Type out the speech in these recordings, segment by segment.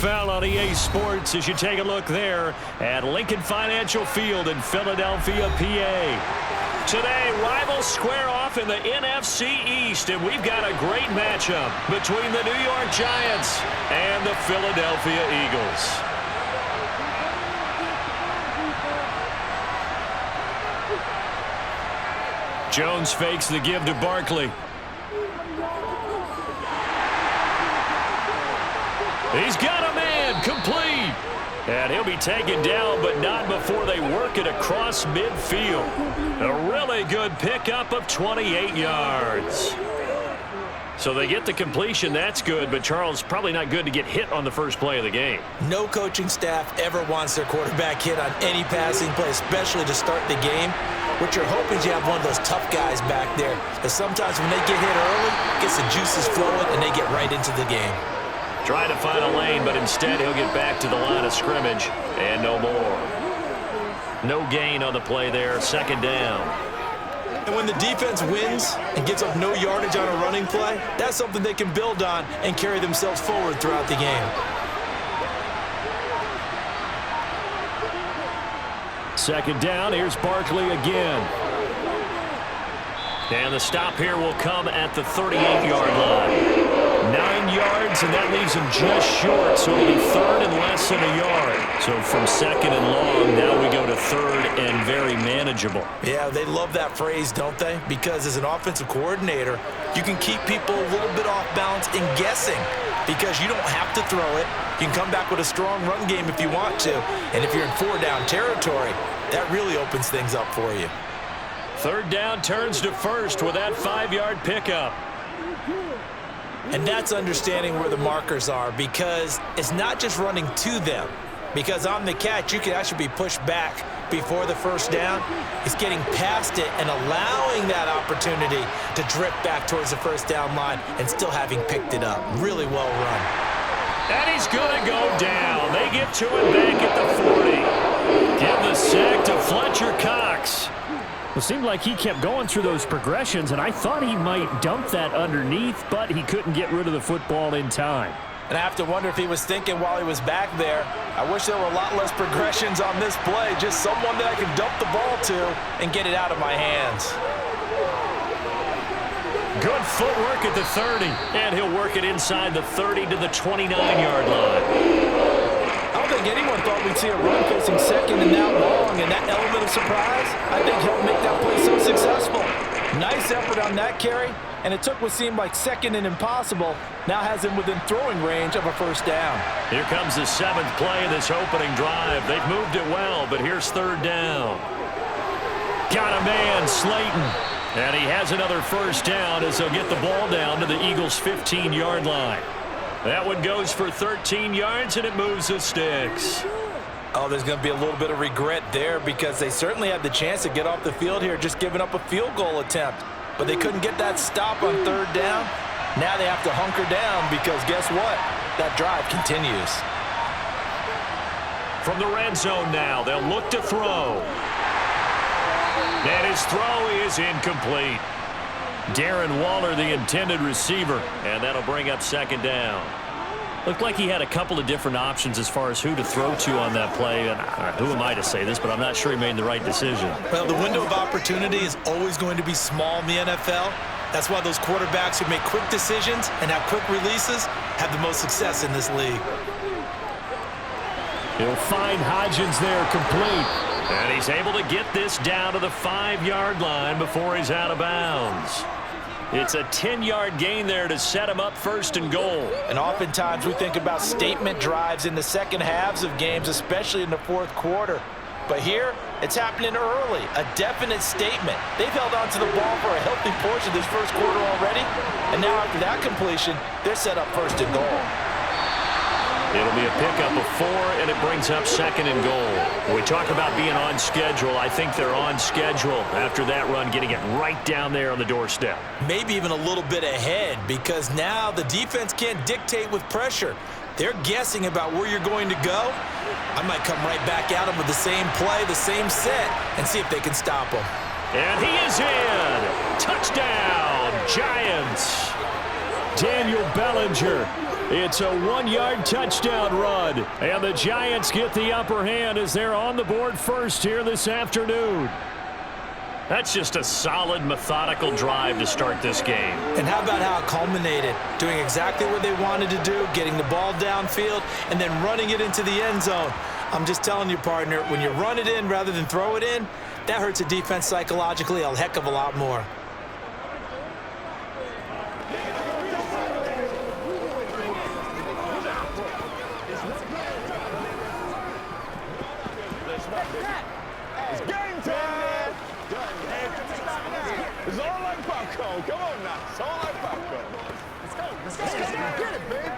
NFL on EA Sports as you take a look there at Lincoln Financial Field in Philadelphia, PA. Today, rivals square off in the NFC East, and we've got a great matchup between the New York Giants and the Philadelphia Eagles. Jones fakes the give to Barkley. He's got a man, complete. And he'll be taken down, but not before they work it across midfield. A really good pickup of 28 yards. So they get the completion, that's good, but Charles, probably not good to get hit on the first play of the game. No coaching staff ever wants their quarterback hit on any passing play, especially to start the game. What you're hoping is you have one of those tough guys back there, because sometimes when they get hit early, it gets the juices flowing, and they get right into the game. Trying to find a lane, but instead he'll get back to the line of scrimmage, and no more. No gain on the play there, second down. And when the defense wins and gets up no yardage on a running play, that's something they can build on and carry themselves forward throughout the game. Second down, here's Barkley again. And the stop here will come at the 38-yard line. 9 yards, and that leaves him just short, so it'll be third and less than a yard. So from second and long, now we go to third and very manageable. Yeah, they love that phrase, don't they? Because as an offensive coordinator, you can keep people a little bit off balance and guessing because you don't have to throw it. You can come back with a strong run game if you want to. And if you're in four-down territory, that really opens things up for you. Third down turns to first with that 5-yard pickup. And that's understanding where the markers are, because it's not just running to them. Because on the catch, you can actually be pushed back before the first down. It's getting past it and allowing that opportunity to drift back towards the first down line and still having picked it up. Really well run. And he's going to go down. They get to him back at the 40. Give the sack to Fletcher Cox. It seemed like he kept going through those progressions, and I thought he might dump that underneath, but he couldn't get rid of the football in time. And I have to wonder if he was thinking while he was back there, I wish there were a lot less progressions on this play, just someone that I can dump the ball to and get it out of my hands. Good footwork at the 30, and he'll work it inside the 30 to the 29-yard line. I don't think anyone thought we'd see a run facing second and that long, and that element of surprise, I think, helped make that play so successful. Nice effort on that carry, and it took what seemed like second and impossible, now has him within throwing range of a first down. Here comes the 7th play of this opening drive. They've moved it well, but here's third down. Got a man, Slayton. And he has another first down as they'll get the ball down to the Eagles' 15-yard line. That one goes for 13 yards, and it moves the sticks. Oh, there's going to be a little bit of regret there because they certainly had the chance to get off the field here, just giving up a field goal attempt. But they couldn't get that stop on third down. Now they have to hunker down because guess what? That drive continues. From the red zone now, they'll look to throw. And his throw is incomplete. Darren Waller, the intended receiver, and that'll bring up second down. Looked like he had a couple of different options as far as who to throw to on that play. And who am I to say this, but I'm not sure he made the right decision. Well, the window of opportunity is always going to be small in the NFL. That's why those quarterbacks who make quick decisions and have quick releases have the most success in this league. He'll find Hodgins there complete. And he's able to get this down to the 5-yard line before he's out of bounds. It's a 10-yard gain there to set him up first and goal. And oftentimes we think about statement drives in the second halves of games, especially in the fourth quarter. But here, it's happening early, a definite statement. They've held on to the ball for a healthy portion of this first quarter already. And now after that completion, they're set up first and goal. It'll be a pickup of 4, and it brings up second and goal. When we talk about being on schedule, I think they're on schedule after that run, getting it right down there on the doorstep. Maybe even a little bit ahead, because now the defense can't dictate with pressure. They're guessing about where you're going to go. I might come right back at them with the same play, the same set, and see if they can stop them. And he is in. Touchdown, Giants. Daniel Bellinger It's a 1-yard touchdown run. And the Giants get the upper hand as they're on the board first here this afternoon. That's just a solid, methodical drive to start this game. And how about how it culminated? Doing exactly what they wanted to do, getting the ball downfield, and then running it into the end zone. I'm just telling you, partner, when you run it in rather than throw it in, that hurts a defense psychologically a heck of a lot more. It's game time! It's all like popcorn. Come on now. It's all like popcorn. Let's go. Let's go. Get it, baby.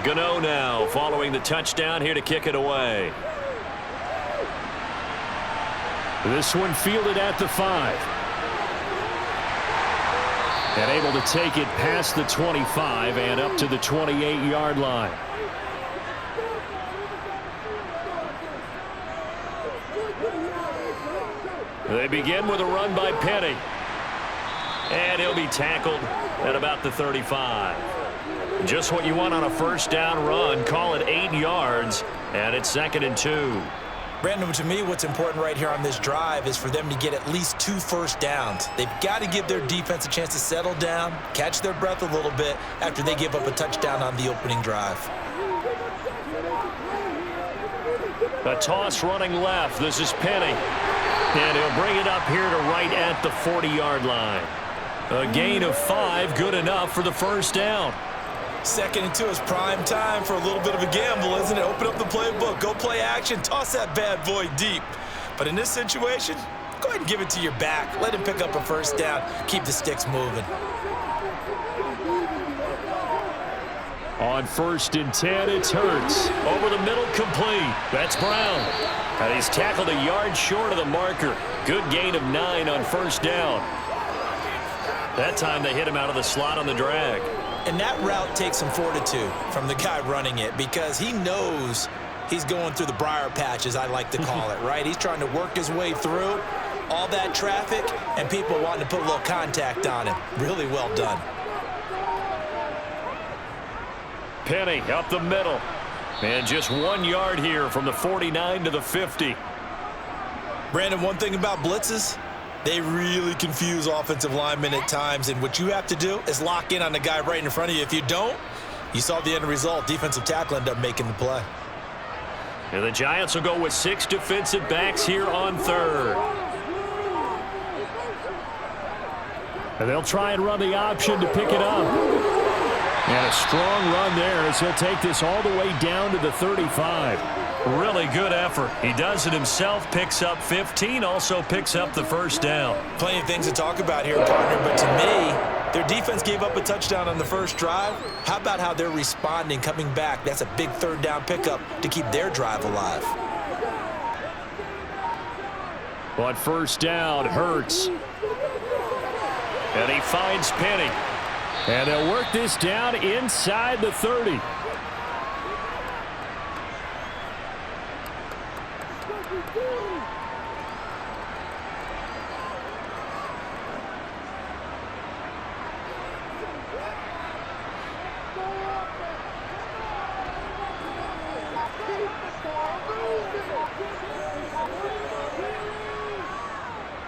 Gano now following the touchdown here to kick it away. This one fielded at the 5. And able to take it past the 25 and up to the 28-yard line. They begin with a run by Penny. And he'll be tackled at about the 35. Just what you want on a first down run. Call it 8 yards, and it's 2nd and 2. Brandon, to me, what's important right here on this drive is for them to get at least 2 first downs. They've got to give their defense a chance to settle down, catch their breath a little bit after they give up a touchdown on the opening drive. A toss running left. This is Penny. And he'll bring it up here to right at the 40-yard line. A gain of 5, good enough for the first down. 2nd and 2 is prime time for a little bit of a gamble, isn't it? Open up the playbook, go play action, toss that bad boy deep. But in this situation, go ahead and give it to your back. Let him pick up a first down. Keep the sticks moving. On 1st and 10, it's Hurts. Over the middle, complete. That's Brown. And he's tackled a yard short of the marker. Good gain of 9 on first down. That time they hit him out of the slot on the drag. And that route takes some fortitude from the guy running it because he knows he's going through the briar patch, as I like to call it, right? He's trying to work his way through all that traffic and people wanting to put a little contact on him. Really well done. Penny up the middle. And just 1 yard here from the 49 to the 50. Brandon, one thing about blitzes, they really confuse offensive linemen at times, and what you have to do is lock in on the guy right in front of you. If you don't, you saw the end result. Defensive tackle ended up making the play. And the Giants will go with 6 defensive backs here on 3rd. And they'll try and run the option to pick it up. And a strong run there as he'll take this all the way down to the 35. Really good effort. He does it himself, picks up 15, also picks up the first down. Plenty of things to talk about here, partner, but to me, their defense gave up a touchdown on the first drive. How about how they're responding, coming back? That's a big 3rd down pickup to keep their drive alive. On first down, Hurts. And he finds Penny. And they'll work this down inside the 30.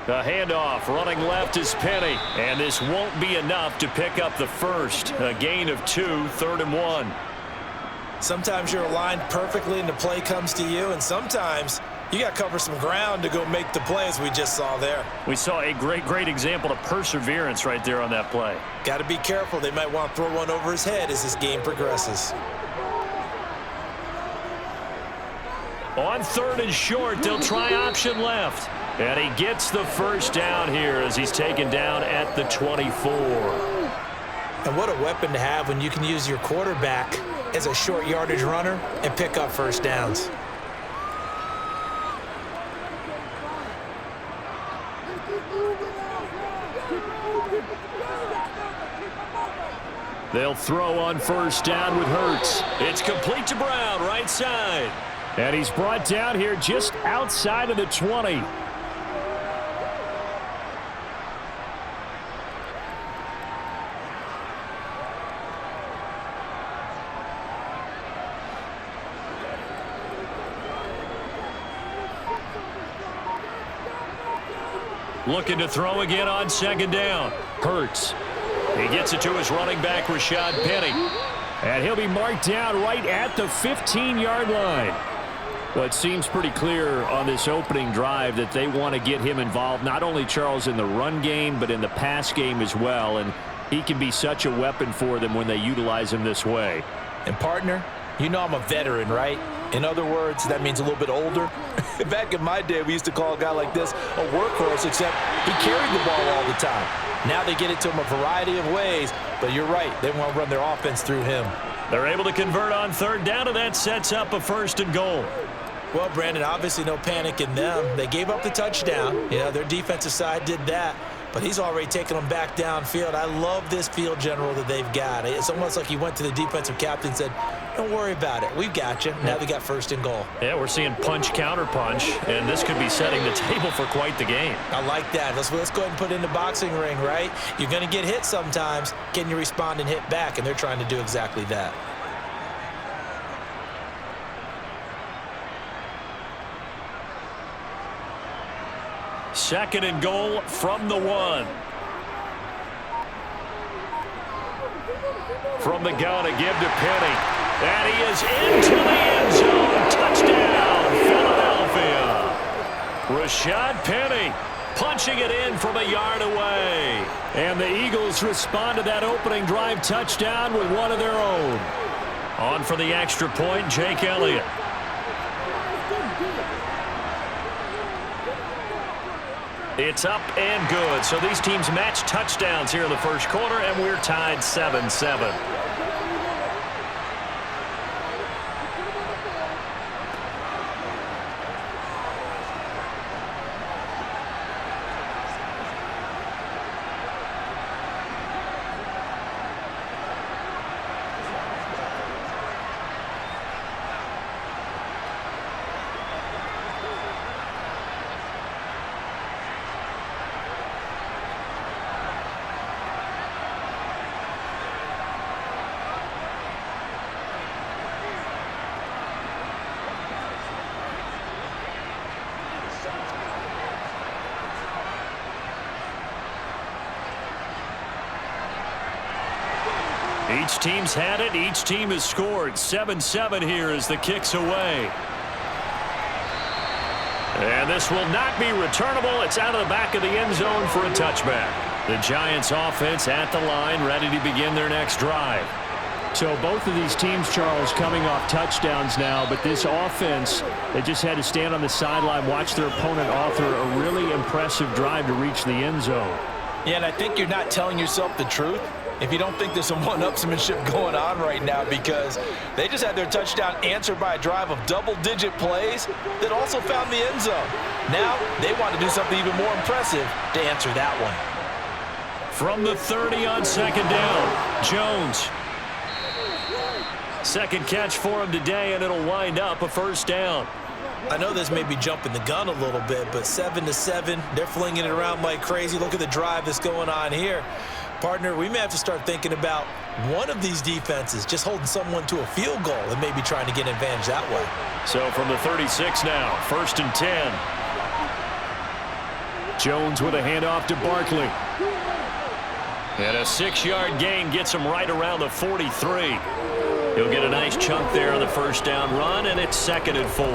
The handoff running left is Penny, and this won't be enough to pick up the first. A gain of 2, 3rd and 1. Sometimes you're aligned perfectly and the play comes to you, and sometimes you got to cover some ground to go make the play, as we just saw there. We saw a great example of perseverance right there on that play. Got to be careful. They might want to throw one over his head as this game progresses. On 3rd and short, they'll try option left. And he gets the first down here as he's taken down at the 24. And what a weapon to have when you can use your quarterback as a short yardage runner and pick up first downs. They'll throw on first down with Hurts. It's complete to Brown, right side. And he's brought down here just outside of the 20. Looking to throw again on second down. Hurts. He gets it to his running back, Rashad Penny. And he'll be marked down right at the 15-yard line. Well, it seems pretty clear on this opening drive that they want to get him involved, not only, Charles, in the run game, but in the pass game as well. And he can be such a weapon for them when they utilize him this way. And, partner, you know I'm a veteran, right? In other words, that means a little bit older. Back in my day, we used to call a guy like this a workhorse, except he carried the ball all the time. Now they get it to him a variety of ways, but you're right. They want to run their offense through him. They're able to convert on third down, and that sets up a first and goal. Well, Brandon, obviously no panic in them. They gave up the touchdown. You know, their defensive side did that, but he's already taken them back downfield. I love this field general that they've got. It's almost like he went to the defensive captain and said, don't worry about it. We've got you. Now they got first and goal. Yeah, we're seeing punch, counter punch, and this could be setting the table for quite the game. I like that. Let's go ahead and put it in the boxing ring, right? You're going to get hit sometimes. Can you respond and hit back? And they're trying to do exactly that. Second and goal from the 1. From the gun, a give to Penny. And he is into the end zone. Touchdown, Philadelphia. Rashad Penny punching it in from a yard away. And the Eagles respond to that opening drive touchdown with one of their own. On for the extra point, Jake Elliott. It's up and good. So these teams match touchdowns here in the first quarter, and we're tied 7-7. Each team's had it. Each team has scored. 7-7 here as the kick's away. And this will not be returnable. It's out of the back of the end zone for a touchback. The Giants offense at the line, ready to begin their next drive. So both of these teams, Charles, coming off touchdowns now, but this offense, they just had to stand on the sideline, watch their opponent author a really impressive drive to reach the end zone. Yeah, and I think you're not telling yourself the truth if you don't think there's some one-upsmanship going on right now, because they just had their touchdown answered by a drive of double-digit plays that also found the end zone. Now they want to do something even more impressive to answer that one. From the 30 on second down, Jones. Second catch for him today, and it'll wind up a first down. I know this may be jumping the gun a little bit, but 7-7, they're flinging it around like crazy. Look at the drive that's going on here. Partner, we may have to start thinking about one of these defenses just holding someone to a field goal and maybe trying to get an advantage that way. So from the 36 now, first and 10. Jones with a handoff to Barkley. And a 6-yard gain gets him right around the 43. He'll get a nice chunk there on the first down run, and it's second and 4.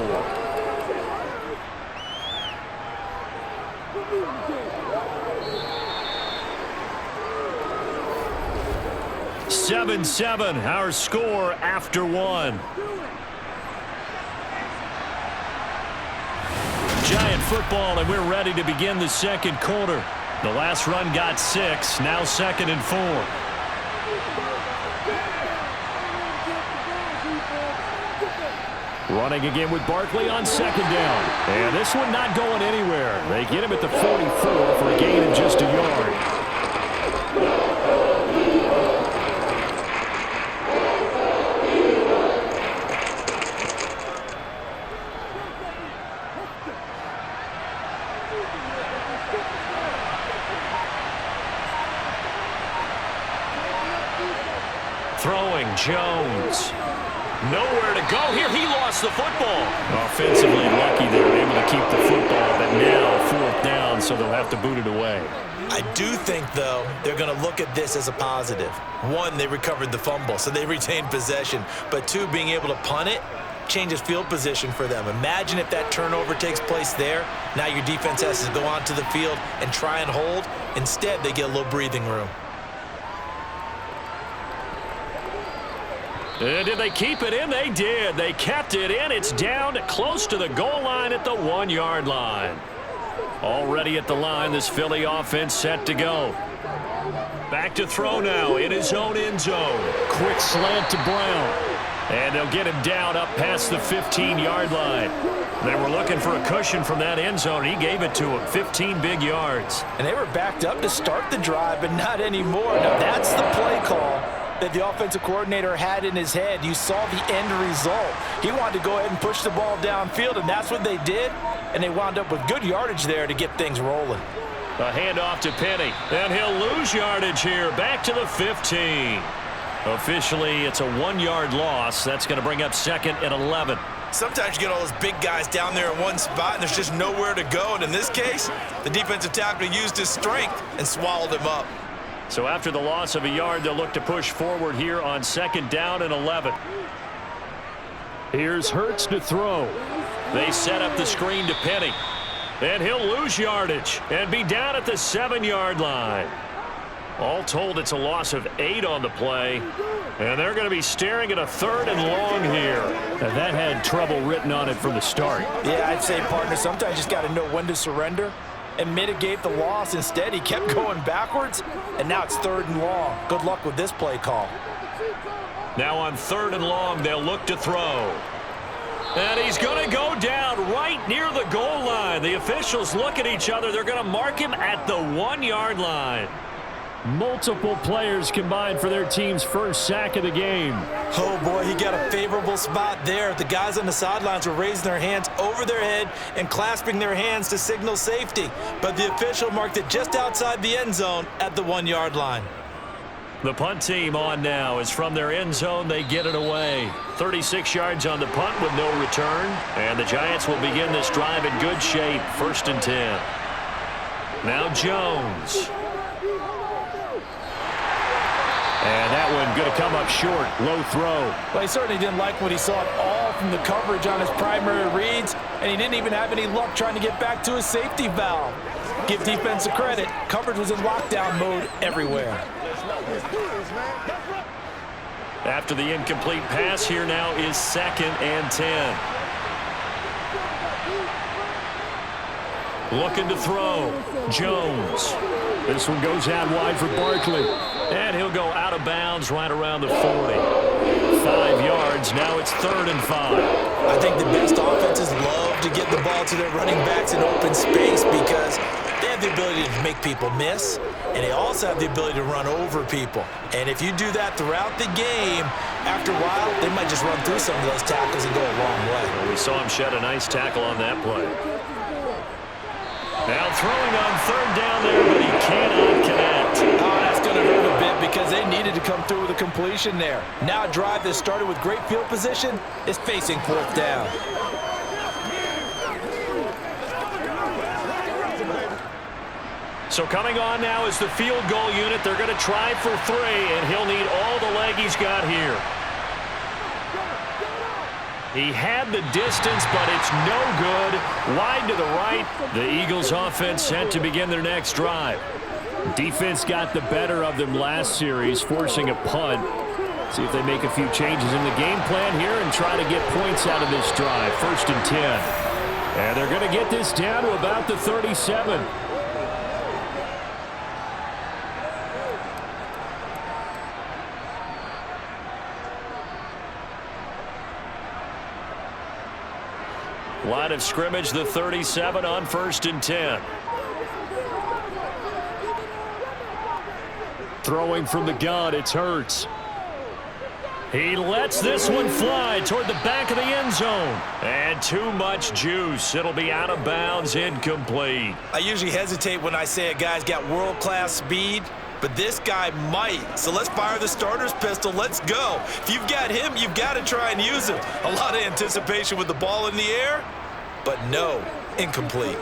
7-7, our score after 1. Giant football, and we're ready to begin the second quarter. The last run got 6, now second and 4. Running again with Barkley on second down. And this one not going anywhere. They get him at the 44 for a gain of just a yard. Throwing, Jones. Nowhere to go here. He lost the football. Offensively lucky they were able to keep the football, but now 4th down, so they'll have to boot it away. I do think, though, they're going to look at this as a positive. 1, they recovered the fumble, so they retained possession. But 2, being able to punt it changes field position for them. Imagine if that turnover takes place there. Now your defense has to go onto the field and try and hold. Instead, they get a little breathing room. Did they keep it in? They did. They kept it in. It's down close to the goal line at the 1-yard line. Already at the line, this Philly offense set to go. Back to throw now in his own end zone. Quick slant to Brown. And they'll get him down up past the 15-yard line. They were looking for a cushion from that end zone. He gave it to him, 15 big yards. And they were backed up to start the drive, but not anymore. Now, that's the play call that the offensive coordinator had in his head. You saw the end result. He wanted to go ahead and push the ball downfield, and that's what they did. And they wound up with good yardage there to get things rolling. A handoff to Penny, and he'll lose yardage here. Back to the 15. Officially, it's a 1-yard loss. That's going to bring up 2nd and 11. Sometimes you get all those big guys down there in one spot, and there's just nowhere to go. And in this case, the defensive tackle used his strength and swallowed him up. So after the loss of a yard, they'll look to push forward here on 2nd down and 11. Here's Hurts to throw. They set up the screen to Penny. And he'll lose yardage and be down at the 7-yard line. All told, it's a loss of 8 on the play. And they're going to be staring at a 3rd and long here. And that had trouble written on it from the start. Yeah, I'd say, partner, sometimes you just got to know when to surrender and mitigate the loss. Instead, he kept going backwards, and now it's 3rd and long. Good luck with this play call. Now on 3rd and long, they'll look to throw. And he's going to go down right near the goal line. The officials look at each other. They're going to mark him at the 1-yard line. Multiple players combined for their team's first sack of the game. Oh, boy, he got a favorable spot there. The guys on the sidelines were raising their hands over their head and clasping their hands to signal safety. But the official marked it just outside the end zone at the 1-yard line. The punt team on now is from their end zone. They get it away. 36 yards on the punt with no return. And the Giants will begin this drive in good shape. 1st and 10. Now Jones. And that one going to come up short. Low throw. Well, he certainly didn't like what he saw at all from the coverage on his primary reads, and he didn't even have any luck trying to get back to his safety valve. Give defense a credit. Coverage was in lockdown mode everywhere. After the incomplete pass, here now is 2nd and 10. Looking to throw. Jones. This one goes out wide for Barkley. And he'll go out of bounds right around the 40. 5 yards. Now it's 3rd and 5. I think the best offenses love to get the ball to their running backs in open space because they have the ability to make people miss, and they also have the ability to run over people. And if you do that throughout the game, after a while, they might just run through some of those tackles and go a long way. Well, we saw him shed a nice tackle on that play. Now throwing on 3rd down there, but he cannot connect. Oh, that's going to hurt a bit because they needed to come through with a completion there. Now a drive that started with great field position is facing 4th down. So coming on now is the field goal unit. They're going to try for 3, and he'll need all the leg he's got here. He had the distance, but it's no good. Wide to the right. The Eagles offense set to begin their next drive. Defense got the better of them last series, forcing a punt. See if they make a few changes in the game plan here and try to get points out of this drive. 1st and 10. And they're going to get this down to about the 37. Line of scrimmage, the 37 on 1st and 10. Throwing from the gun, it's Hurts. He lets this one fly toward the back of the end zone. And too much juice. It'll be out of bounds, incomplete. I usually hesitate when I say a guy's got world-class speed, but this guy might. So let's fire the starter's pistol. Let's go. If you've got him, you've got to try and use him. A lot of anticipation with the ball in the air, but no, incomplete.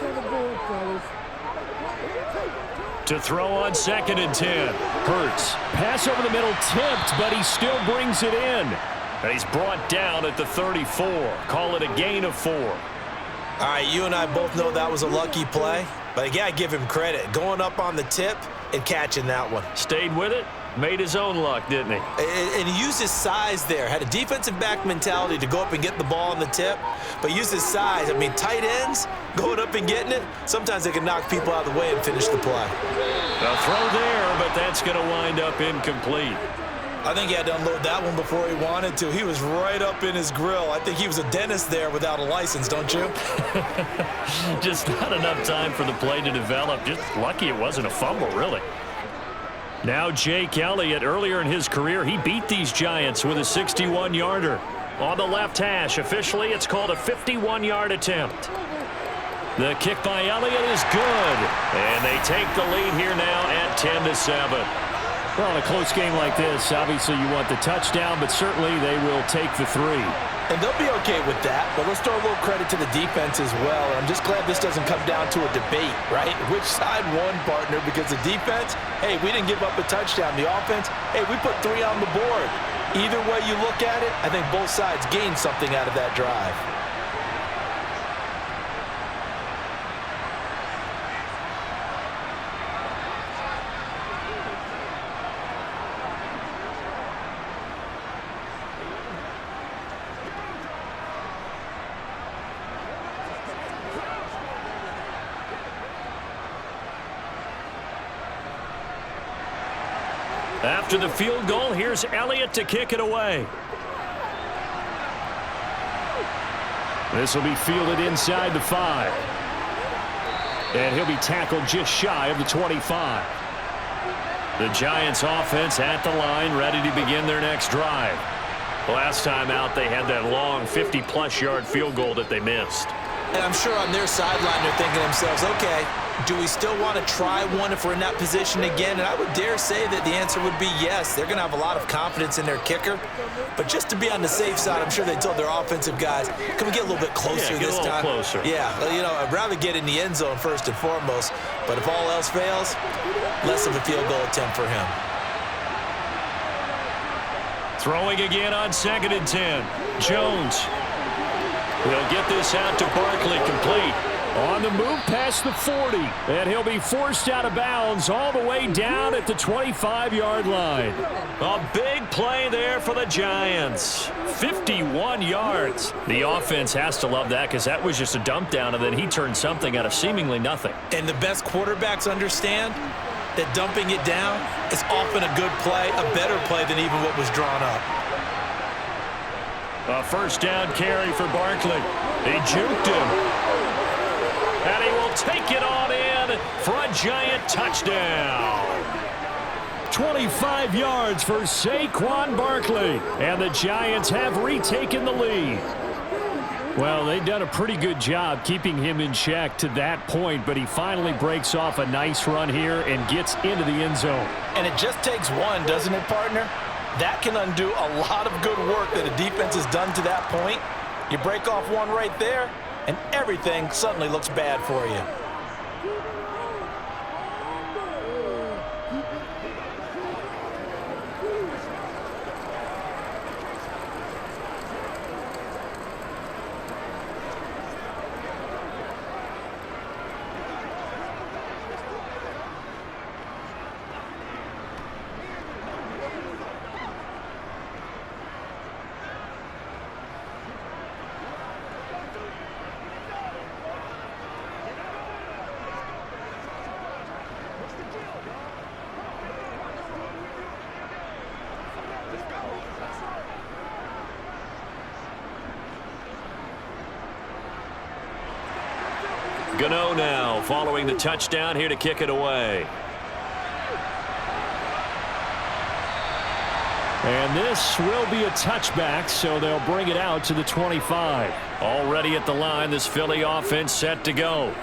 To throw on 2nd and 10. Hurts. Pass over the middle tipped, but he still brings it in. And he's brought down at the 34. Call it a gain of 4. All right, you and I both know that was a lucky play, but I got to give him credit. Going up on the tip and catching that one. Stayed with it. Made his own luck, didn't he? And he used his size there. Had a defensive back mentality to go up and get the ball on the tip, but used his size. I mean, tight ends, going up and getting it, sometimes they can knock people out of the way and finish the play. A throw there, but that's going to wind up incomplete. I think he had to unload that one before he wanted to. He was right up in his grill. I think he was a dentist there without a license, don't you? Just not enough time for the play to develop. Just lucky it wasn't a fumble, really. Now Jake Elliott, earlier in his career, he beat these Giants with a 61-yarder. On the left hash, officially it's called a 51-yard attempt. The kick by Elliott is good. And they take the lead here now at 10-7. Well, in a close game like this, obviously you want the touchdown, but certainly they will take the 3. And they'll be okay with that, but let's throw a little credit to the defense as well. And I'm just glad this doesn't come down to a debate, right? Which side won, partner? Because the defense, hey, we didn't give up a touchdown. The offense, hey, we put 3 on the board. Either way you look at it, I think both sides gained something out of that drive. After the field goal, here's Elliott to kick it away. This will be fielded inside the 5. And he'll be tackled just shy of the 25. The Giants offense at the line, ready to begin their next drive. Last time out, they had that long 50-plus yard field goal that they missed. And I'm sure on their sideline they're thinking to themselves, okay, do we still want to try one if we're in that position again? And I would dare say that the answer would be yes. They're going to have a lot of confidence in their kicker. But just to be on the safe side, I'm sure they told their offensive guys, can we get a little bit closer this time? Yeah, get a little closer. Yeah, well, you know, I'd rather get in the end zone first and foremost. But if all else fails, less of a field goal attempt for him. Throwing again on 2nd and 10. Jones. He'll get this out to Barkley, complete. On the move past the 40, and he'll be forced out of bounds all the way down at the 25-yard line. A big play there for the Giants. 51 yards. The offense has to love that because that was just a dump down, and then he turned something out of seemingly nothing. And the best quarterbacks understand that dumping it down is often a good play, a better play than even what was drawn up. A first down carry for Barkley. He juked him. And he will take it on in for a Giant touchdown. 25 yards for Saquon Barkley. And the Giants have retaken the lead. Well, they've done a pretty good job keeping him in check to that point, but he finally breaks off a nice run here and gets into the end zone. And it just takes one, doesn't it, partner? That can undo a lot of good work that a defense has done to that point. You break off one right there, and everything suddenly looks bad for you. Gano now following the touchdown here to kick it away. And this will be a touchback, so they'll bring it out to the 25. Already at the line, this Philly offense set to go.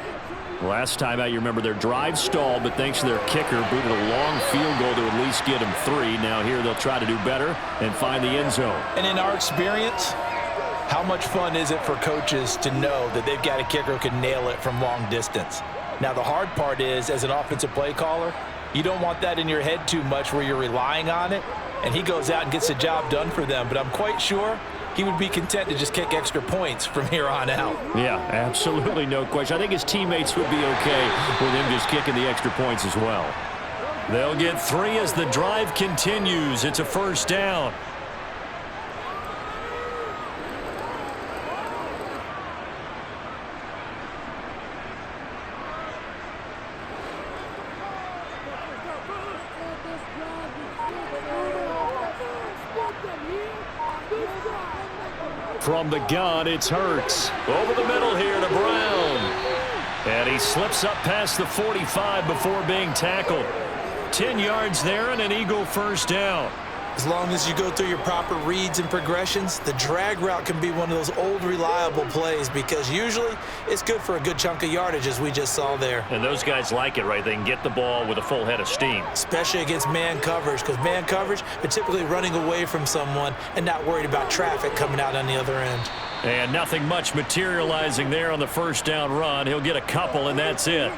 Last time out, you remember their drive stalled, but thanks to their kicker, booted a long field goal to at least get them 3. Now here they'll try to do better and find the end zone. And in our experience, how much fun is it for coaches to know that they've got a kicker who can nail it from long distance? Now, the hard part is, as an offensive play caller, you don't want that in your head too much where you're relying on it, and he goes out and gets the job done for them. But I'm quite sure he would be content to just kick extra points from here on out. Yeah, absolutely no question. I think his teammates would be okay with him just kicking the extra points as well. They'll get 3 as the drive continues. It's a first down. From the gun, it's Hurts. Over the middle here to Brown. And he slips up past the 45 before being tackled. 10 yards there and an Eagle first down. As long as you go through your proper reads and progressions, the drag route can be one of those old reliable plays because usually it's good for a good chunk of yardage, as we just saw there. And those guys like it, right? They can get the ball with a full head of steam. Especially against man coverage, because man coverage, they're typically running away from someone and not worried about traffic coming out on the other end. And nothing much materializing there on the first down run. He'll get a couple, and that's it.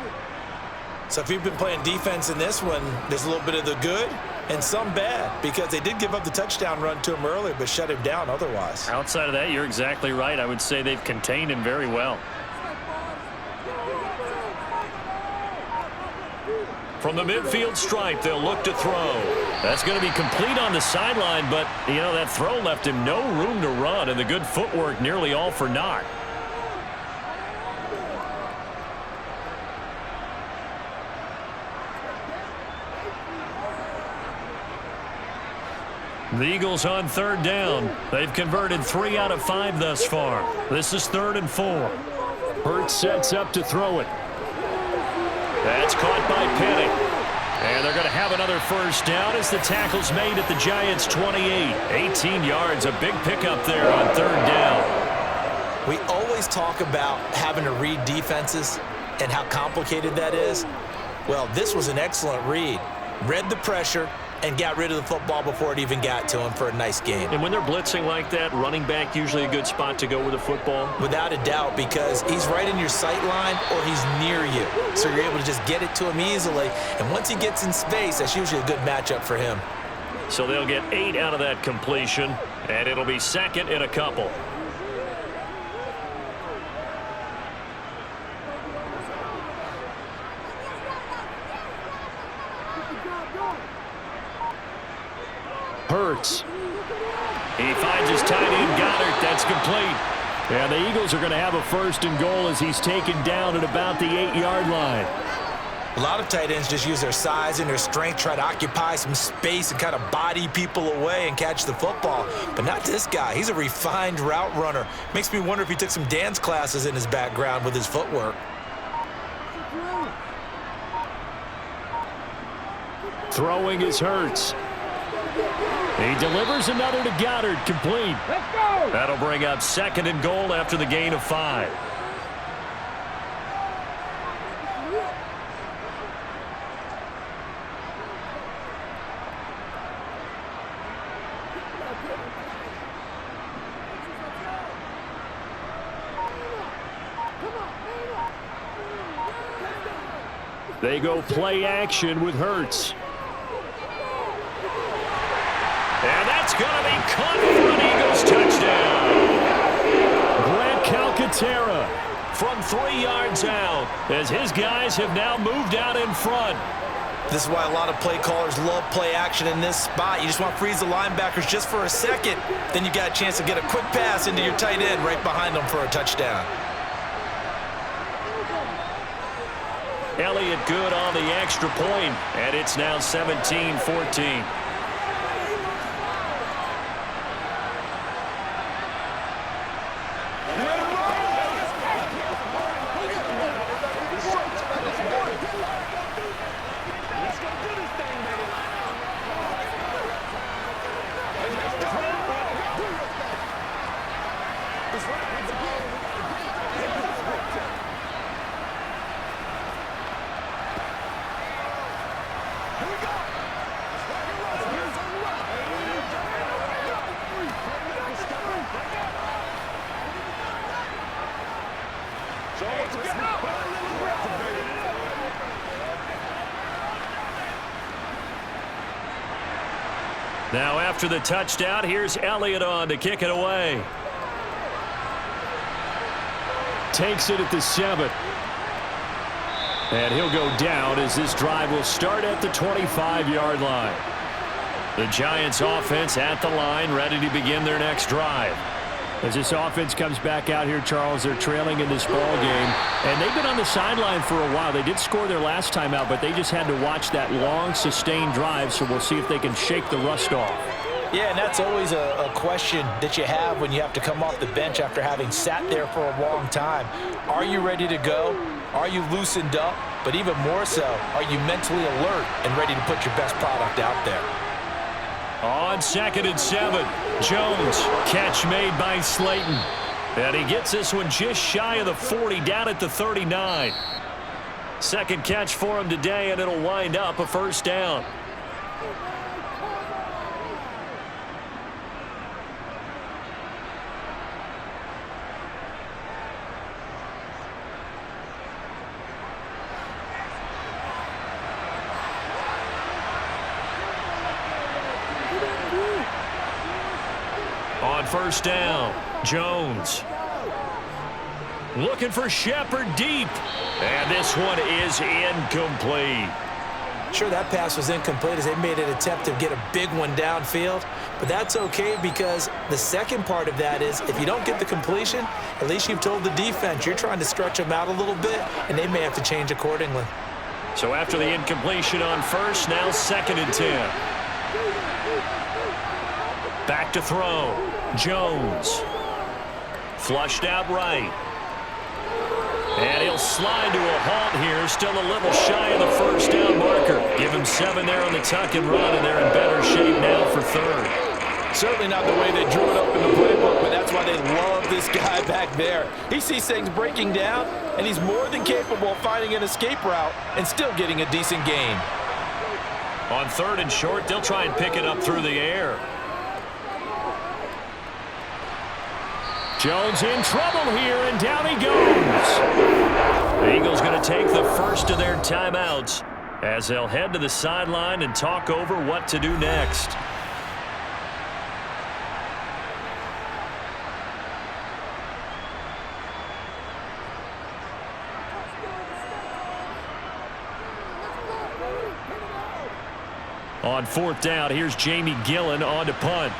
So if you've been playing defense in this one, there's a little bit of the good and some bad, because they did give up the touchdown run to him earlier but shut him down otherwise. Outside of that, you're exactly right. I would say they've contained him very well. From the midfield stripe, they'll look to throw. That's going to be complete on the sideline, but, you know, that throw left him no room to run, and the good footwork nearly all for naught. The Eagles on third down. They've converted 3 out of 5 thus far. This is 3rd and 4. Hurts sets up to throw it. That's caught by Penny. And they're going to have another first down as the tackle's made at the Giants' 28. 18 yards, a big pickup there on 3rd down. We always talk about having to read defenses and how complicated that is. Well, this was an excellent read. Read the pressure and got rid of the football before it even got to him for a nice game. And when they're blitzing like that, running back usually a good spot to go with the football? Without a doubt, because he's right in your sight line or he's near you. So you're able to just get it to him easily. And once he gets in space, that's usually a good matchup for him. So they'll get 8 out of that completion, and it'll be 2nd and a couple. Hurts. He finds his tight end, Goddard. That's complete. And the Eagles are going to have a 1st and goal as he's taken down at about the 8-yard line. A lot of tight ends just use their size and their strength, try to occupy some space and kind of body people away and catch the football. But not this guy. He's a refined route runner. Makes me wonder if he took some dance classes in his background with his footwork. Throwing is Hurts. He delivers another to Goddard, complete. Let's go! That'll bring up 2nd and goal after the gain of 5. They go play action with Hurts. And that's going to be caught for an Eagles touchdown. Grant Calcaterra From 3 yards out, as his guys have now moved out in front. This is why a lot of play callers love play action in this spot. You just want to freeze the linebackers just for a second. Then you got a chance to get a quick pass into your tight end right behind them for a touchdown. Elliott good on the extra point, and it's now 17-14. Now after the touchdown, here's Elliott on to kick it away. Takes it at the 7. And he'll go down as this drive will start at the 25-yard line. The Giants offense at the line, ready to begin their next drive. As this offense comes back out here, Charles, they're trailing in this ball game. And they've been on the sideline for a while. They did score their last time out, but they just had to watch that long, sustained drive. So we'll see if they can shake the rust off. Yeah, and that's always a question that you have when you have to come off the bench after having sat there for a long time. Are you ready to go? Are you loosened up? But even more so, are you mentally alert and ready to put your best product out there? On 2nd and 7, Jones, catch made by Slayton. And he gets this one just shy of the 40, down at the 39. Second catch for him today, and it'll wind up a first down. On first down, Jones. Looking for Shepard deep. And this one is incomplete. Sure, that pass was incomplete as they made an attempt to get a big one downfield. But that's okay because the second part of that is if you don't get the completion, at least you've told the defense you're trying to stretch them out a little bit, and they may have to change accordingly. So after the incompletion on first, now 2nd and 10. Back to throw. Jones. Flushed out right. And he'll slide to a halt here. Still a little shy of the first down marker. Give him 7 there on the tuck and run, and they're in better shape now for third. Certainly not the way they drew it up in the playbook, but that's why they love this guy back there. He sees things breaking down, and he's more than capable of finding an escape route and still getting a decent gain. On 3rd and short, they'll try and pick it up through the air. Jones in trouble here, and down he goes. The Eagles going to take the first of their timeouts as they'll head to the sideline and talk over what to do next. On 4th down, here's Jamie Gillen on to punt.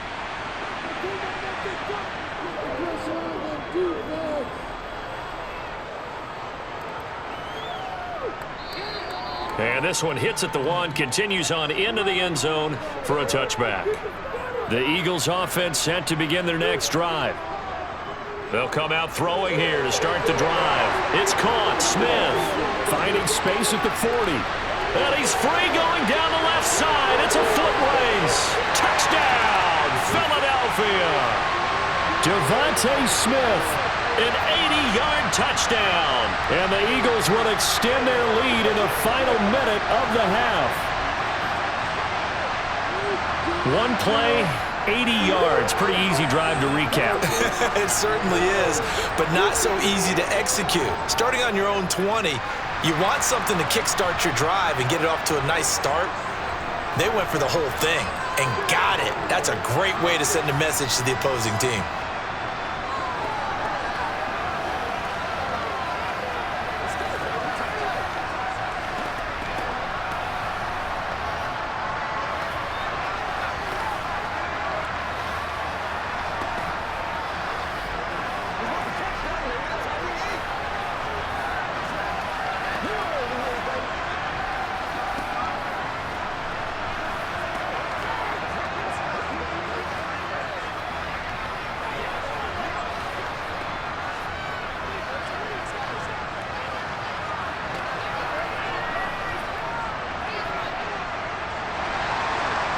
And this one hits at the 1, continues on into the end zone for a touchback. The Eagles offense set to begin their next drive. They'll come out throwing here to start the drive. It's caught. Smith finding space at the 40. And he's free going down the left side. It's a foot race. Touchdown, Philadelphia. Devontae Smith. An 80-yard touchdown. And the Eagles will extend their lead in the final minute of the half. One play, 80 yards. Pretty easy drive to recap. It certainly is, but not so easy to execute. Starting on your own 20, you want something to kickstart your drive and get it off to a nice start. They went for the whole thing and got it. That's a great way to send a message to the opposing team.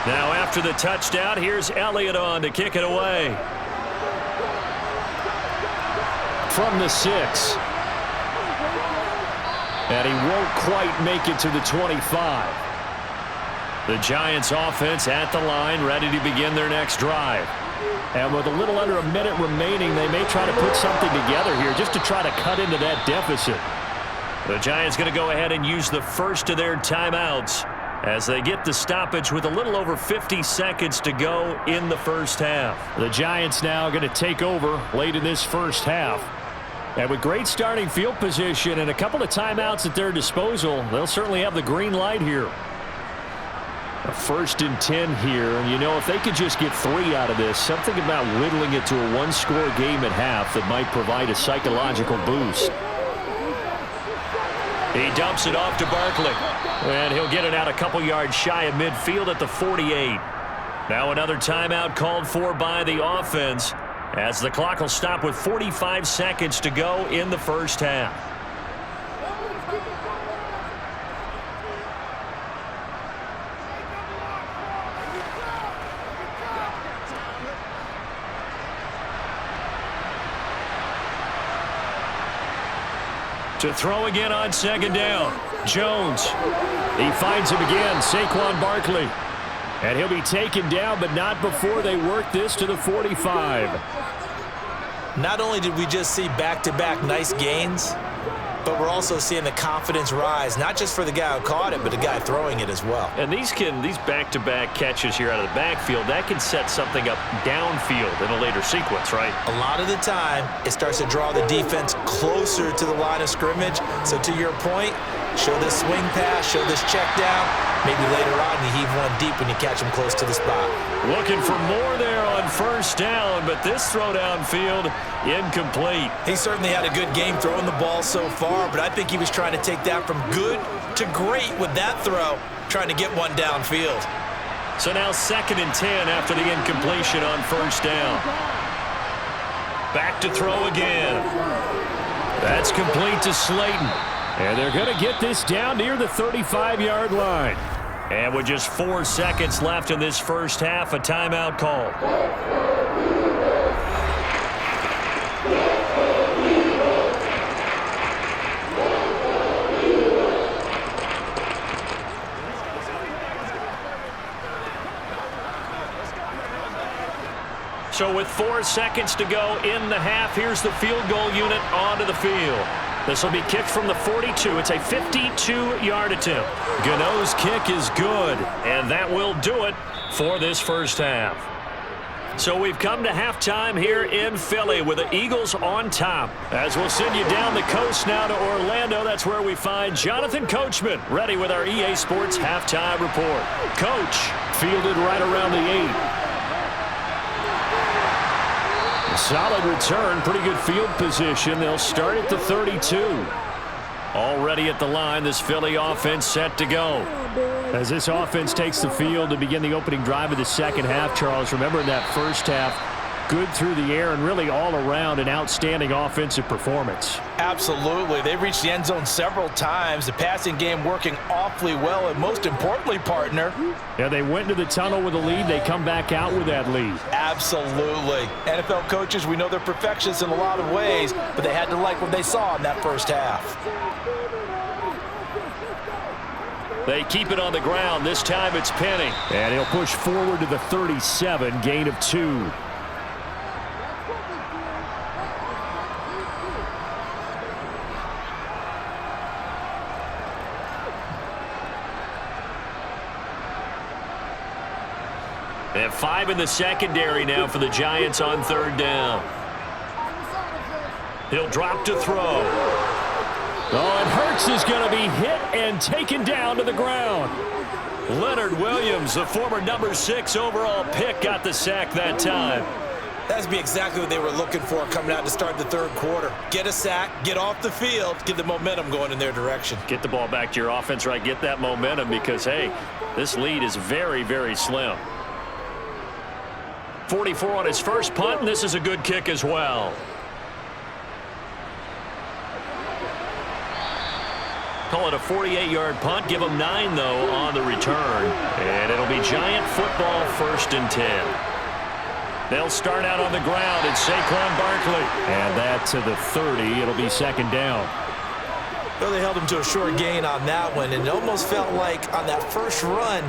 Now after the touchdown, here's Elliott on to kick it away. From the 6. And he won't quite make it to the 25. The Giants offense at the line, ready to begin their next drive. And with a little under a minute remaining, they may try to put something together here just to try to cut into that deficit. The Giants going to go ahead and use the first of their timeouts as they get the stoppage with a little over 50 seconds to go in the first half. The Giants now going to take over late in this first half. And with great starting field position and a couple of timeouts at their disposal, they'll certainly have the green light here. A 1st and 10 here, and you know, if they could just get 3 out of this, something about whittling it to a one-score game at half that might provide a psychological boost. He dumps it off to Barkley, and he'll get it out a couple yards shy of midfield at the 48. Now another timeout called for by the offense, as the clock will stop with 45 seconds to go in the first half. To throw again on 2nd down. Jones. He finds him again, Saquon Barkley. And he'll be taken down, but not before they work this to the 45. Not only did we just see back-to-back nice gains, but we're also seeing the confidence rise, not just for the guy who caught it, but the guy throwing it as well. And these back-to-back catches here out of the backfield, that can set something up downfield in a later sequence, right? A lot of the time, it starts to draw the defense closer to the line of scrimmage. So to your point, show this swing pass, show this check down. Maybe later on you heave one deep when you catch him close to the spot. Looking for more there on 1st down, but this throw downfield incomplete. He certainly had a good game throwing the ball so far, but I think he was trying to take that from good to great with that throw, trying to get one downfield. So now 2nd and 10 after the incompletion on 1st down. Back to throw again. That's complete to Slayton. And they're going to get this down near the 35-yard line. And with just 4 seconds left in this first half, a timeout call. So with 4 seconds to go in the half, here's the field goal unit onto the field. This will be kicked from the 42. It's a 52-yard attempt. Gano's kick is good, and that will do it for this first half. So we've come to halftime here in Philly with the Eagles on top. As we'll send you down the coast now to Orlando, that's where we find Jonathan Coachman ready with our EA Sports halftime report. Coach, fielded right around the 8. Solid return, pretty good field position. They'll start at the 32. Already at the line, this Philly offense set to go. As this offense takes the field to begin the opening drive of the second half, Charles, remember in that first half, good through the air and really all around an outstanding offensive performance. Absolutely. They've reached the end zone several times. The passing game working awfully well, and most importantly, partner. Yeah, they went into the tunnel with a lead. They come back out with that lead. Absolutely. NFL coaches, we know they're perfectionists in a lot of ways, but they had to like what they saw in that first half. They keep it on the ground. This time it's Penny. And he'll push forward to the 37, gain of 2. They have 5 in the secondary now for the Giants on 3rd down. He'll drop to throw. Oh, and Hurts is going to be hit and taken down to the ground. Leonard Williams, the former number 6 overall pick, got the sack that time. That'd be exactly what they were looking for coming out to start the 3rd quarter. Get a sack, get off the field, get the momentum going in their direction. Get the ball back to your offense, right? Get that momentum because, hey, this lead is very, very slim. 44 on his first punt, and this is a good kick as well. Call it a 48-yard punt. Give him 9, though, on the return. And it'll be Giant football 1st and 10. They'll start out on the ground. It's Saquon Barkley. And that to the 30. It'll be 2nd down. Well, they held him to a short gain on that one, and it almost felt like on that first run,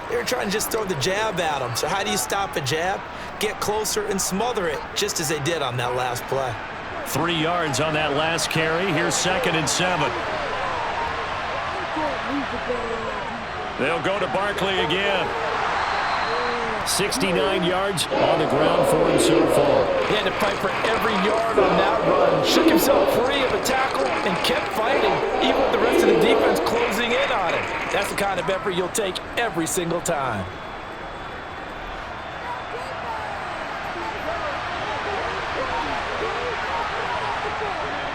they were trying to just throw the jab at him. So how do you stop a jab? Get closer and smother it, just as they did on that last play. 3 yards on that last carry. Here's 2nd and 7. They'll go to Barkley again. 69 yards on the ground for him so far. He had to fight for every yard on that run. Shook himself free of a tackle and kept fighting, even with the rest of the defense closing in on him. That's the kind of effort you'll take every single time.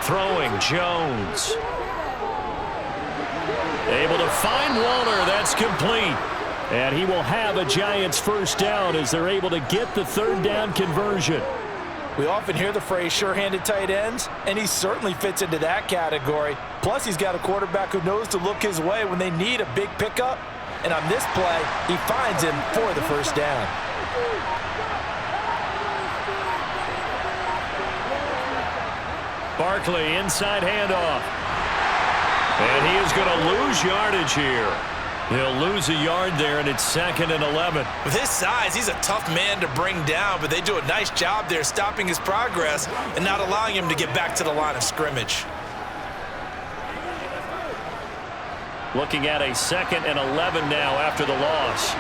Throwing, Jones. Able to find Waller. That's complete. And he will have a Giants first down as they're able to get the third down conversion. We often hear the phrase sure-handed tight ends, and he certainly fits into that category. Plus, he's got a quarterback who knows to look his way when they need a big pickup. And on this play, he finds him for the first down. Barkley, inside handoff. And he is going to lose yardage here. He'll lose a yard there, and it's 2nd and 11. With his size, he's a tough man to bring down, but they do a nice job there stopping his progress and not allowing him to get back to the line of scrimmage. Looking at a 2nd and 11 now after the loss.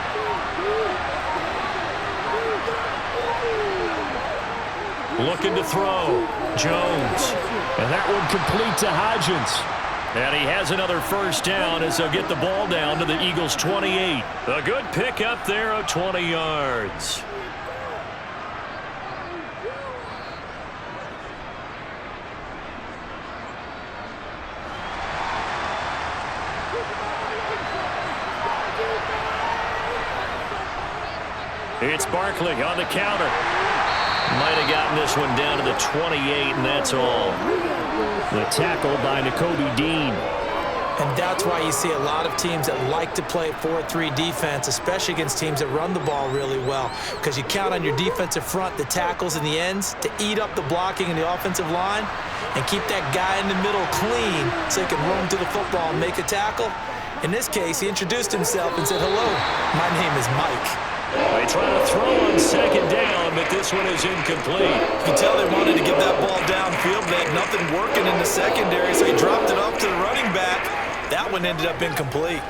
Looking to throw. Jones. And that one complete to Hodgins. And he has another first down as they'll get the ball down to the Eagles' 28. A good pickup there of 20 yards. It's Barkley on the counter. Might have gotten this one down to the 28, and that's all. The tackle by Nakobe Dean. And that's why you see a lot of teams that like to play 4-3 defense, especially against teams that run the ball really well, because you count on your defensive front, the tackles and the ends, to eat up the blocking in the offensive line and keep that guy in the middle clean so he can roam to the football and make a tackle. In this case, he introduced himself and said, "Hello, my name is Mike." They try to throw on 2nd down, but this one is incomplete. You can tell they wanted to get that ball downfield. They had nothing working in the secondary, so he dropped it off to the running back. That one ended up incomplete.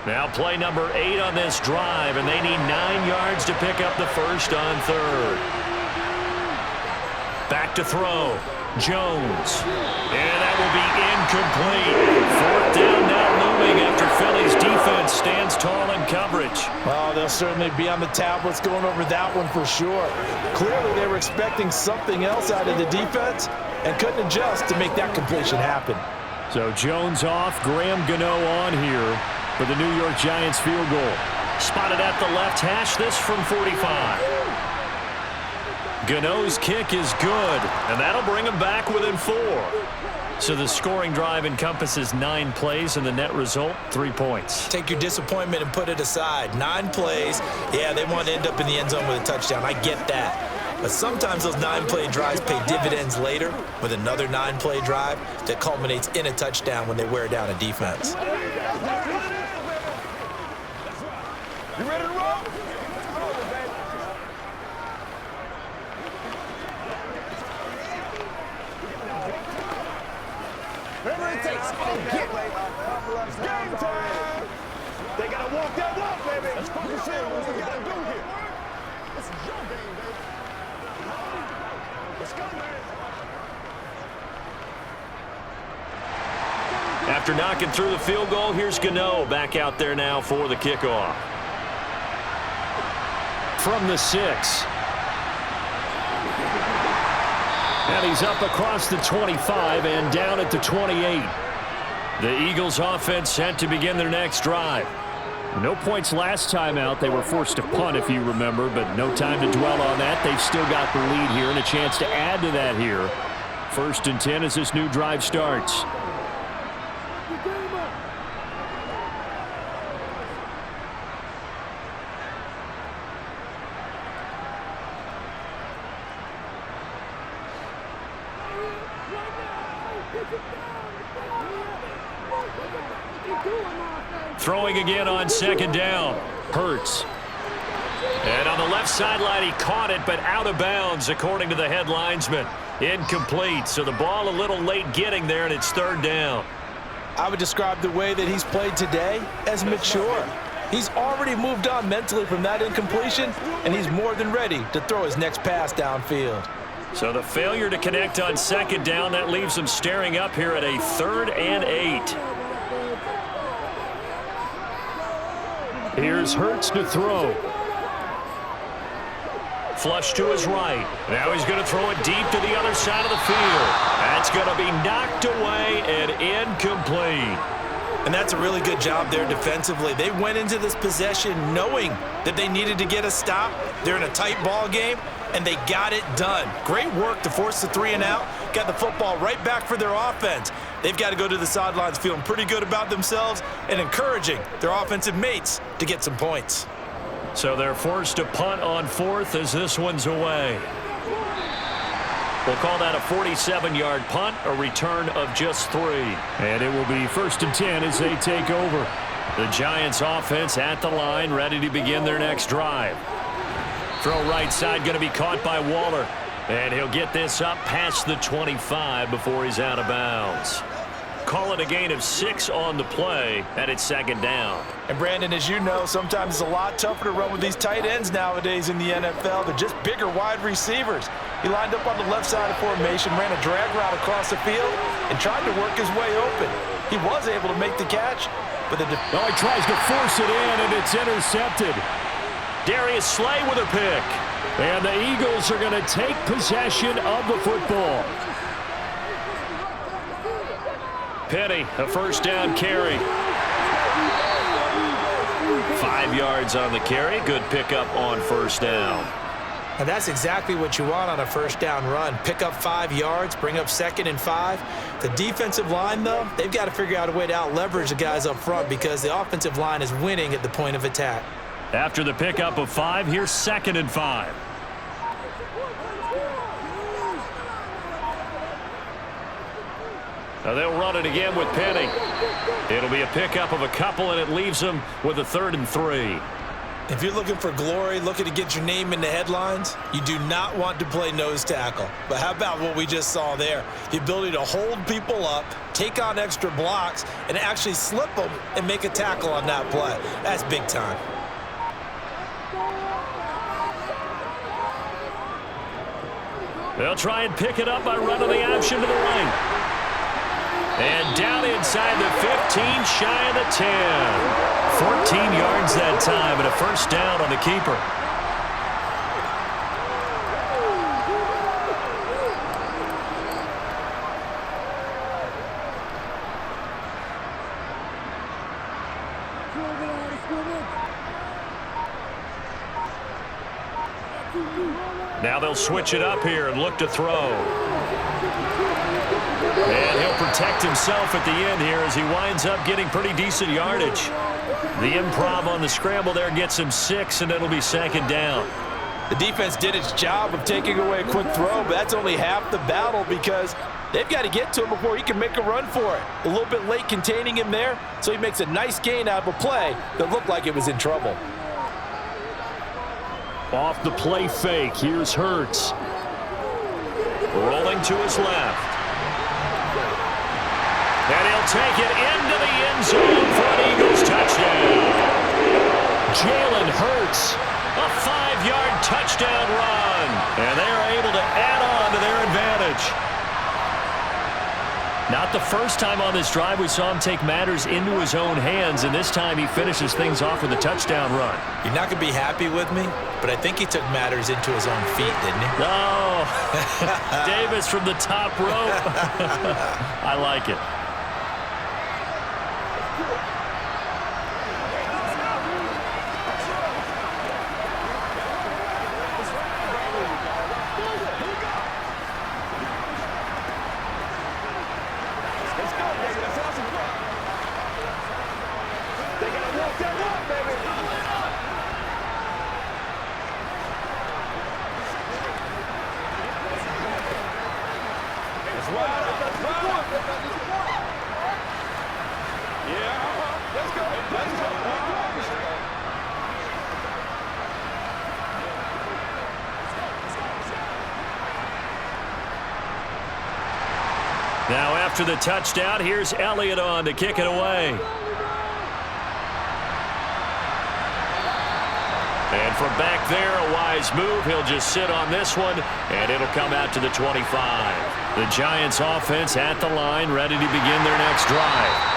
Now play number 8 on this drive, and they need 9 yards to pick up the first on 3rd. Back to throw. Jones. And that will be incomplete. 4th down now looming after Philly's defense stands tall in coverage. Well, they'll certainly be on the tablets going over that one for sure. Clearly, they were expecting something else out of the defense and couldn't adjust to make that completion happen. So Jones off, Graham Gano on here for the New York Giants field goal. Spotted at the left hash, this from 45. Gano's kick is good, and that'll bring him back within 4. So the scoring drive encompasses 9 plays, and the net result, 3 points. Take your disappointment and put it aside. 9 plays. Yeah, they want to end up in the end zone with a touchdown. I get that. But sometimes those 9-play drives pay dividends later with another 9-play drive that culminates in a touchdown when they wear down a defense. You ready to roll? Whatever it takes. Oh, get it. It's game time. They got to walk that walk, baby. Let's focus in on what we got to do here. This is your game, baby. Let's go, man. After knocking through the field goal, here's Gano back out there now for the kickoff. From the 6. And he's up across the 25 and down at the 28. The Eagles offense set to begin their next drive. No points last time out. They were forced to punt, if you remember, but no time to dwell on that. They've still got the lead here and a chance to add to that here. 1st and 10 as this new drive starts. Throwing again on 2nd down. Hurts. And on the left sideline, he caught it, but out of bounds, according to the head linesman. Incomplete, so the ball a little late getting there, and it's 3rd down. I would describe the way that he's played today as mature. He's already moved on mentally from that incompletion, and he's more than ready to throw his next pass downfield. So the failure to connect on second down, that leaves him staring up here at a 3rd and 8. Here's Hurts to throw. Flush to his right. Now he's going to throw it deep to the other side of the field. That's going to be knocked away and incomplete. And that's a really good job there defensively. They went into this possession knowing that they needed to get a stop. They're in a tight ball game, and they got it done. Great work to force the 3 and out. Got the football right back for their offense. They've got to go to the sidelines feeling pretty good about themselves and encouraging their offensive mates to get some points. So they're forced to punt on 4th as this one's away. We'll call that a 47-yard punt, a return of just 3. And it will be 1st and 10 as they take over. The Giants offense at the line, ready to begin their next drive. Throw right side going to be caught by Waller. And he'll get this up past the 25 before he's out of bounds. Call it a gain of 6 on the play, and it's 2nd down. And Brandon, as you know, sometimes it's a lot tougher to run with these tight ends nowadays in the NFL. They're just bigger wide receivers. He lined up on the left side of formation, ran a drag route across the field, and tried to work his way open. He was able to make the catch, but he tries to force it in, and it's intercepted. Darius Slay with a pick. And the Eagles are going to take possession of the football. Penny, a 1st down carry. 5 yards on the carry. Good pickup on 1st down. And that's exactly what you want on a 1st down run. Pick up 5 yards, bring up 2nd and 5. The defensive line, though, they've got to figure out a way to out-leverage the guys up front because the offensive line is winning at the point of attack. After the pickup of 5, here's 2nd and 5. Now they'll run it again with Penny. It'll be a pickup of a couple, and it leaves them with a 3rd and 3. If you're looking for glory, looking to get your name in the headlines, you do not want to play nose tackle. But how about what we just saw there? The ability to hold people up, take on extra blocks, and actually slip them and make a tackle on that play. That's big time. They'll try and pick it up by running the option to the right. And down inside the 15, shy of the 10. 14 yards that time and a 1st down on the keeper. Now they'll switch it up here and look to throw. And he'll protect himself at the end here as he winds up getting pretty decent yardage. The improv on the scramble there gets him 6, and it'll be 2nd down. The defense did its job of taking away a quick throw, but that's only half the battle because they've got to get to him before he can make a run for it. A little bit late containing him there, so he makes a nice gain out of a play that looked like it was in trouble. Off the play fake, here's Hurts. Rolling to his left. And he'll take it into the end zone for an Eagles touchdown. Jalen Hurts. A 5-yard touchdown run. And they are able to add on to their advantage. Not the first time on this drive we saw him take matters into his own hands, and this time he finishes things off with a touchdown run. You're not going to be happy with me, but I think he took matters into his own feet, didn't he? No. Davis from the top rope. I like it. Now after the touchdown, here's Elliott on to kick it away. And from back there, a wise move. He'll just sit on this one, and it'll come out to the 25. The Giants offense at the line, ready to begin their next drive.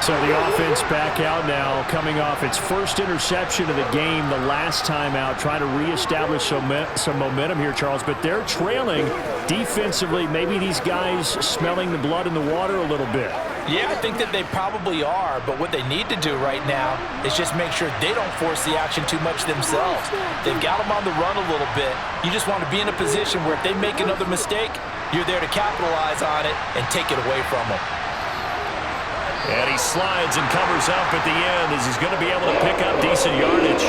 So the offense back out now, coming off its first interception of the game the last time out, trying to reestablish some momentum here, Charles. But they're trailing defensively. Maybe these guys smelling the blood in the water a little bit. Yeah, I think that they probably are, but what they need to do right now is just make sure they don't force the action too much themselves. They've got them on the run a little bit. You just want to be in a position where if they make another mistake, you're there to capitalize on it and take it away from them. And he slides and covers up at the end as he's going to be able to pick up decent yardage.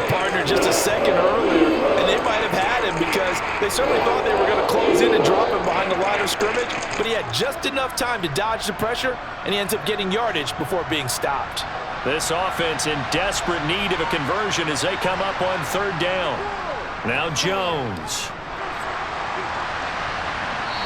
Partner just a second earlier, and they might have had him because they certainly thought they were going to close in and drop him behind the line of scrimmage, but he had just enough time to dodge the pressure, and he ends up getting yardage before being stopped. This offense in desperate need of a conversion as they come up on third down. Now Jones.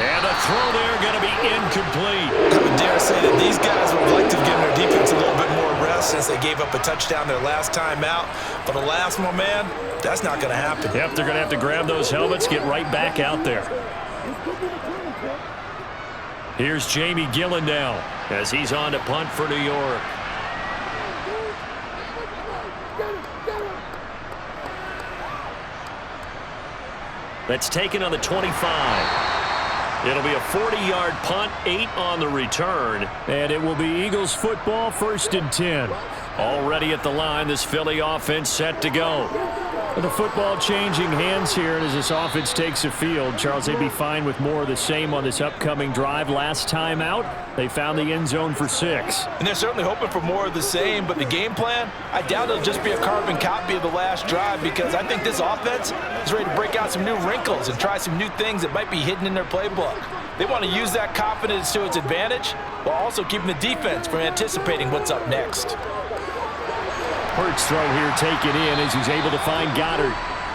And the throw there going to be incomplete. I would dare say that these guys would like to give their defense a little bit more rest since they gave up a touchdown their last time out. But alas, my man, that's not going to happen. Yep, they're going to have to grab those helmets, get right back out there. Here's Jamie Gillen now as he's on to punt for New York. That's taken on the 25. It'll be a 40-yard punt, 8 on the return. And it will be Eagles football, 1st and 10. Already at the line, this Philly offense set to go. The football changing hands here, and as this offense takes the field, Charles, they'd be fine with more of the same on this upcoming drive. Last time out, they found the end zone for 6. And they're certainly hoping for more of the same, but the game plan, I doubt it'll just be a carbon copy of the last drive because I think this offense is ready to break out some new wrinkles and try some new things that might be hidden in their playbook. They want to use that confidence to its advantage while also keeping the defense from anticipating what's up next. Hurts throw here taken in as he's able to find Goddard.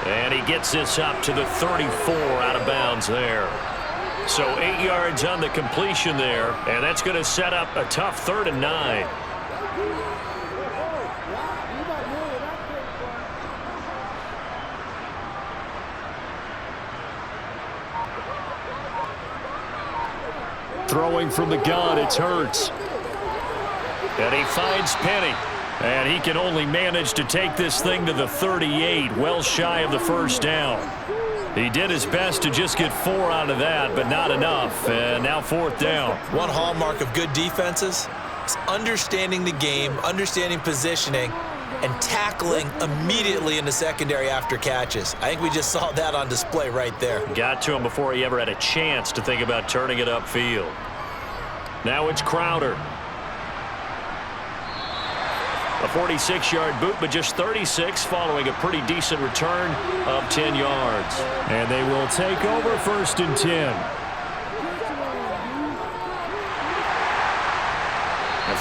And he gets this up to the 34 out of bounds there. So 8 yards on the completion there, and that's going to set up a tough 3rd and 9. Throwing from the gun, it's Hurts. And he finds Penny. And he can only manage to take this thing to the 38, well shy of the first down. He did his best to just get 4 out of that, but not enough. And now 4th down. One hallmark of good defenses is understanding the game, understanding positioning, and tackling immediately in the secondary after catches. I think we just saw that on display right there. Got to him before he ever had a chance to think about turning it upfield. Now it's Crowder. A 46-yard boot, but just 36 following a pretty decent return of 10 yards. And they will take over 1st and 10.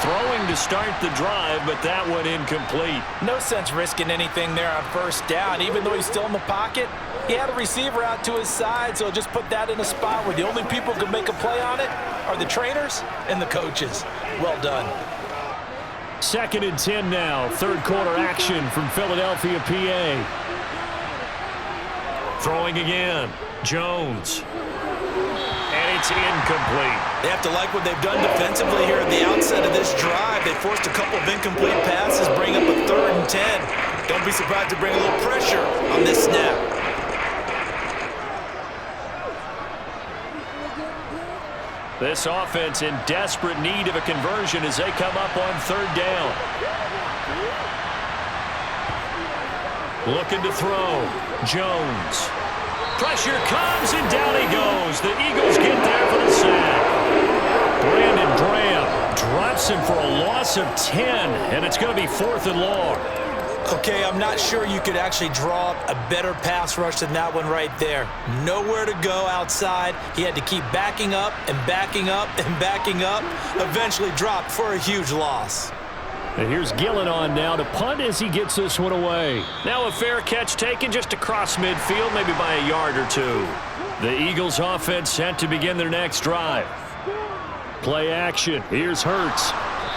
Throwing to start the drive, but that one incomplete. No sense risking anything there on 1st down. Even though he's still in the pocket, he had a receiver out to his side, so just put that in a spot where the only people who can make a play on it are the trainers and the coaches. Well done. 2nd and 10 now. 3rd quarter action from Philadelphia, PA. Throwing again. Jones. And it's incomplete. They have to like what they've done defensively here at the outset of this drive. They forced a couple of incomplete passes, bring up a 3rd and 10. Don't be surprised to bring a little pressure on this snap. This offense in desperate need of a conversion as they come up on 3rd down. Looking to throw. Jones. Pressure comes, and down he goes. The Eagles get there for the sack. Brandon Graham drops him for a loss of 10, and it's going to be 4th and long. Okay, I'm not sure you could actually draw up a better pass rush than that one right there. Nowhere to go outside. He had to keep backing up and backing up and backing up. Eventually dropped for a huge loss. And here's Gillen on now to punt as he gets this one away. Now a fair catch taken just across midfield, maybe by a yard or two. The Eagles offense set to begin their next drive. Play action. Here's Hurts.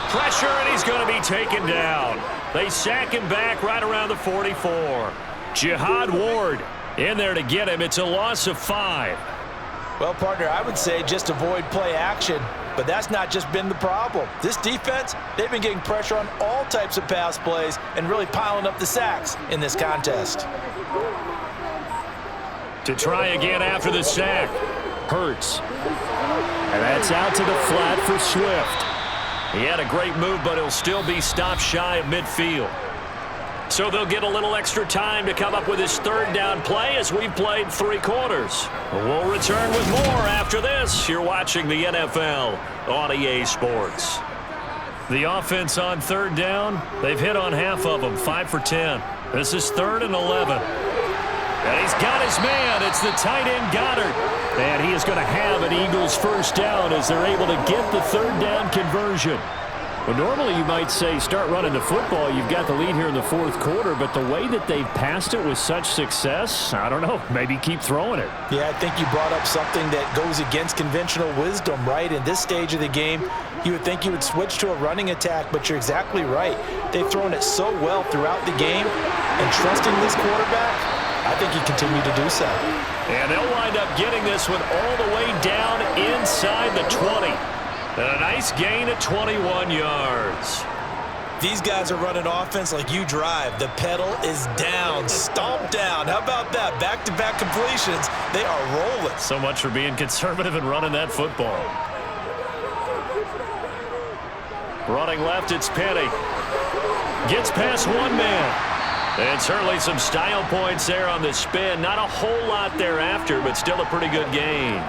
Pressure, and he's going to be taken down. They sack him back right around the 44. Jihad Ward in there to get him. It's a loss of 5. Well, partner, I would say just avoid play action, but that's not just been the problem. This defense, they've been getting pressure on all types of pass plays and really piling up the sacks in this contest. To try again after the sack. Hurts. And that's out to the flat for Swift. He had a great move, but he'll still be stopped shy of midfield. So they'll get a little extra time to come up with his third down play as we've played 3 quarters. We'll return with more after this. You're watching the NFL on EA Sports. The offense on third down, they've hit on half of them, 5 for 10. This is 3rd and 11. And he's got his man. It's the tight end Goddard. And he is going to have an Eagles first down as they're able to get the third down conversion. Well, normally you might say start running the football. You've got the lead here in the 4th quarter, but the way that they've passed it with such success, I don't know, maybe keep throwing it. Yeah, I think you brought up something that goes against conventional wisdom, right? In this stage of the game, you would think you would switch to a running attack, but you're exactly right. They've thrown it so well throughout the game, and trusting this quarterback, I think you continue to do so. And they'll wind up getting this one all the way down inside the 20. And a nice gain of 21 yards. These guys are running offense like you drive. The pedal is down, stomped down. How about that? Back-to-back completions. They are rolling. So much for being conservative and running that football. Running left, it's Penny. Gets past one man. And certainly some style points there on the spin. Not a whole lot thereafter, but still a pretty good gain.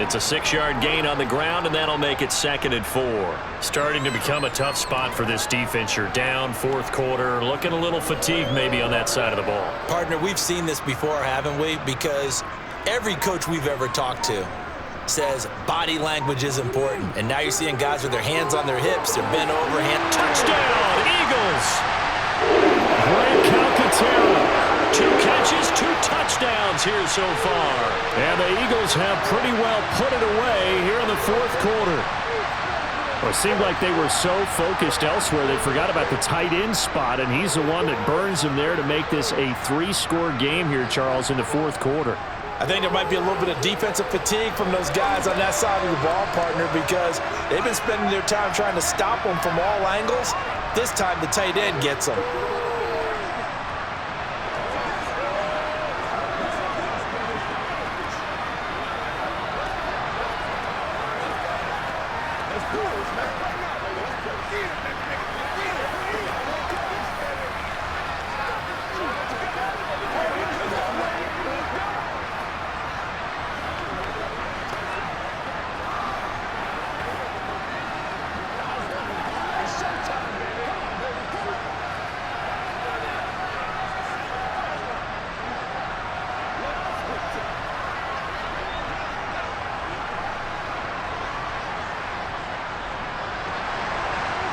It's a 6-yard gain on the ground, and that'll make it 2nd and 4. Starting to become a tough spot for this defense. You're down 4th quarter, looking a little fatigued maybe on that side of the ball. Partner, we've seen this before, haven't we? Because every coach we've ever talked to says body language is important. And now you're seeing guys with their hands on their hips, they're bent over, Touchdown, Eagles! Grant Calcaterra. 2 catches, 2 touchdowns here so far. And the Eagles have pretty well put it away here in the 4th quarter. Well, it seemed like they were so focused elsewhere they forgot about the tight end spot, and he's the one that burns them there to make this a 3-score game here, Charles, in the 4th quarter. I think there might be a little bit of defensive fatigue from those guys on that side of the ball, partner, because they've been spending their time trying to stop them from all angles. This time the tight end gets them.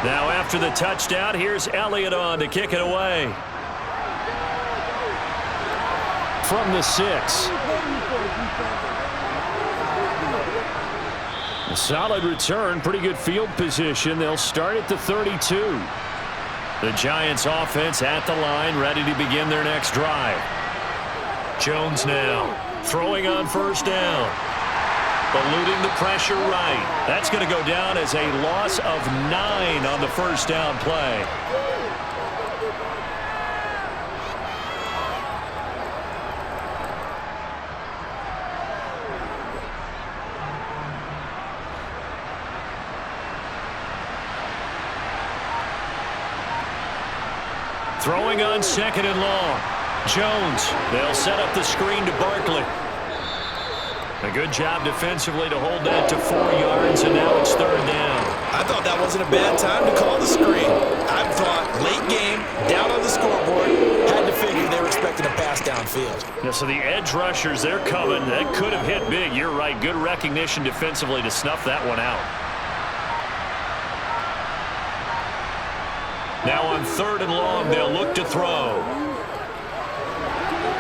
Now after the touchdown, here's Elliott on to kick it away. From the 6. A solid return, pretty good field position. They'll start at the 32. The Giants offense at the line, ready to begin their next drive. Jones now throwing on first down. Eluding the pressure right. That's going to go down as a loss of 9 on the first down play. Throwing on 2nd and long. Jones, they'll set up the screen to Barkley. A good job defensively to hold that to 4 yards, and now it's 3rd down. I thought that wasn't a bad time to call the screen. I thought late game, down on the scoreboard, had to figure they were expecting a pass downfield. Yeah, so the edge rushers, they're coming. That could have hit big. You're right. Good recognition defensively to snuff that one out. on 3rd and long. They'll look to throw.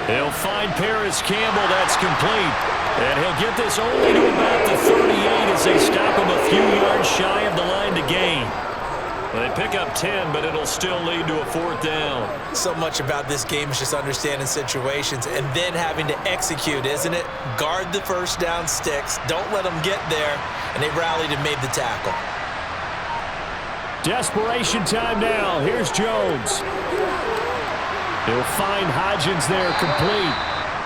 He'll find Paris Campbell. That's complete. And he'll get this only to about the 38 as they stop him a few yards shy of the line to gain. Well, they pick up 10, but it'll still lead to a 4th down. So much about this game is just understanding situations and then having to execute, isn't it? Guard the first down sticks. Don't let them get there. And they rallied and made the tackle. Desperation time now. Here's Jones. He'll find Hodgins there complete.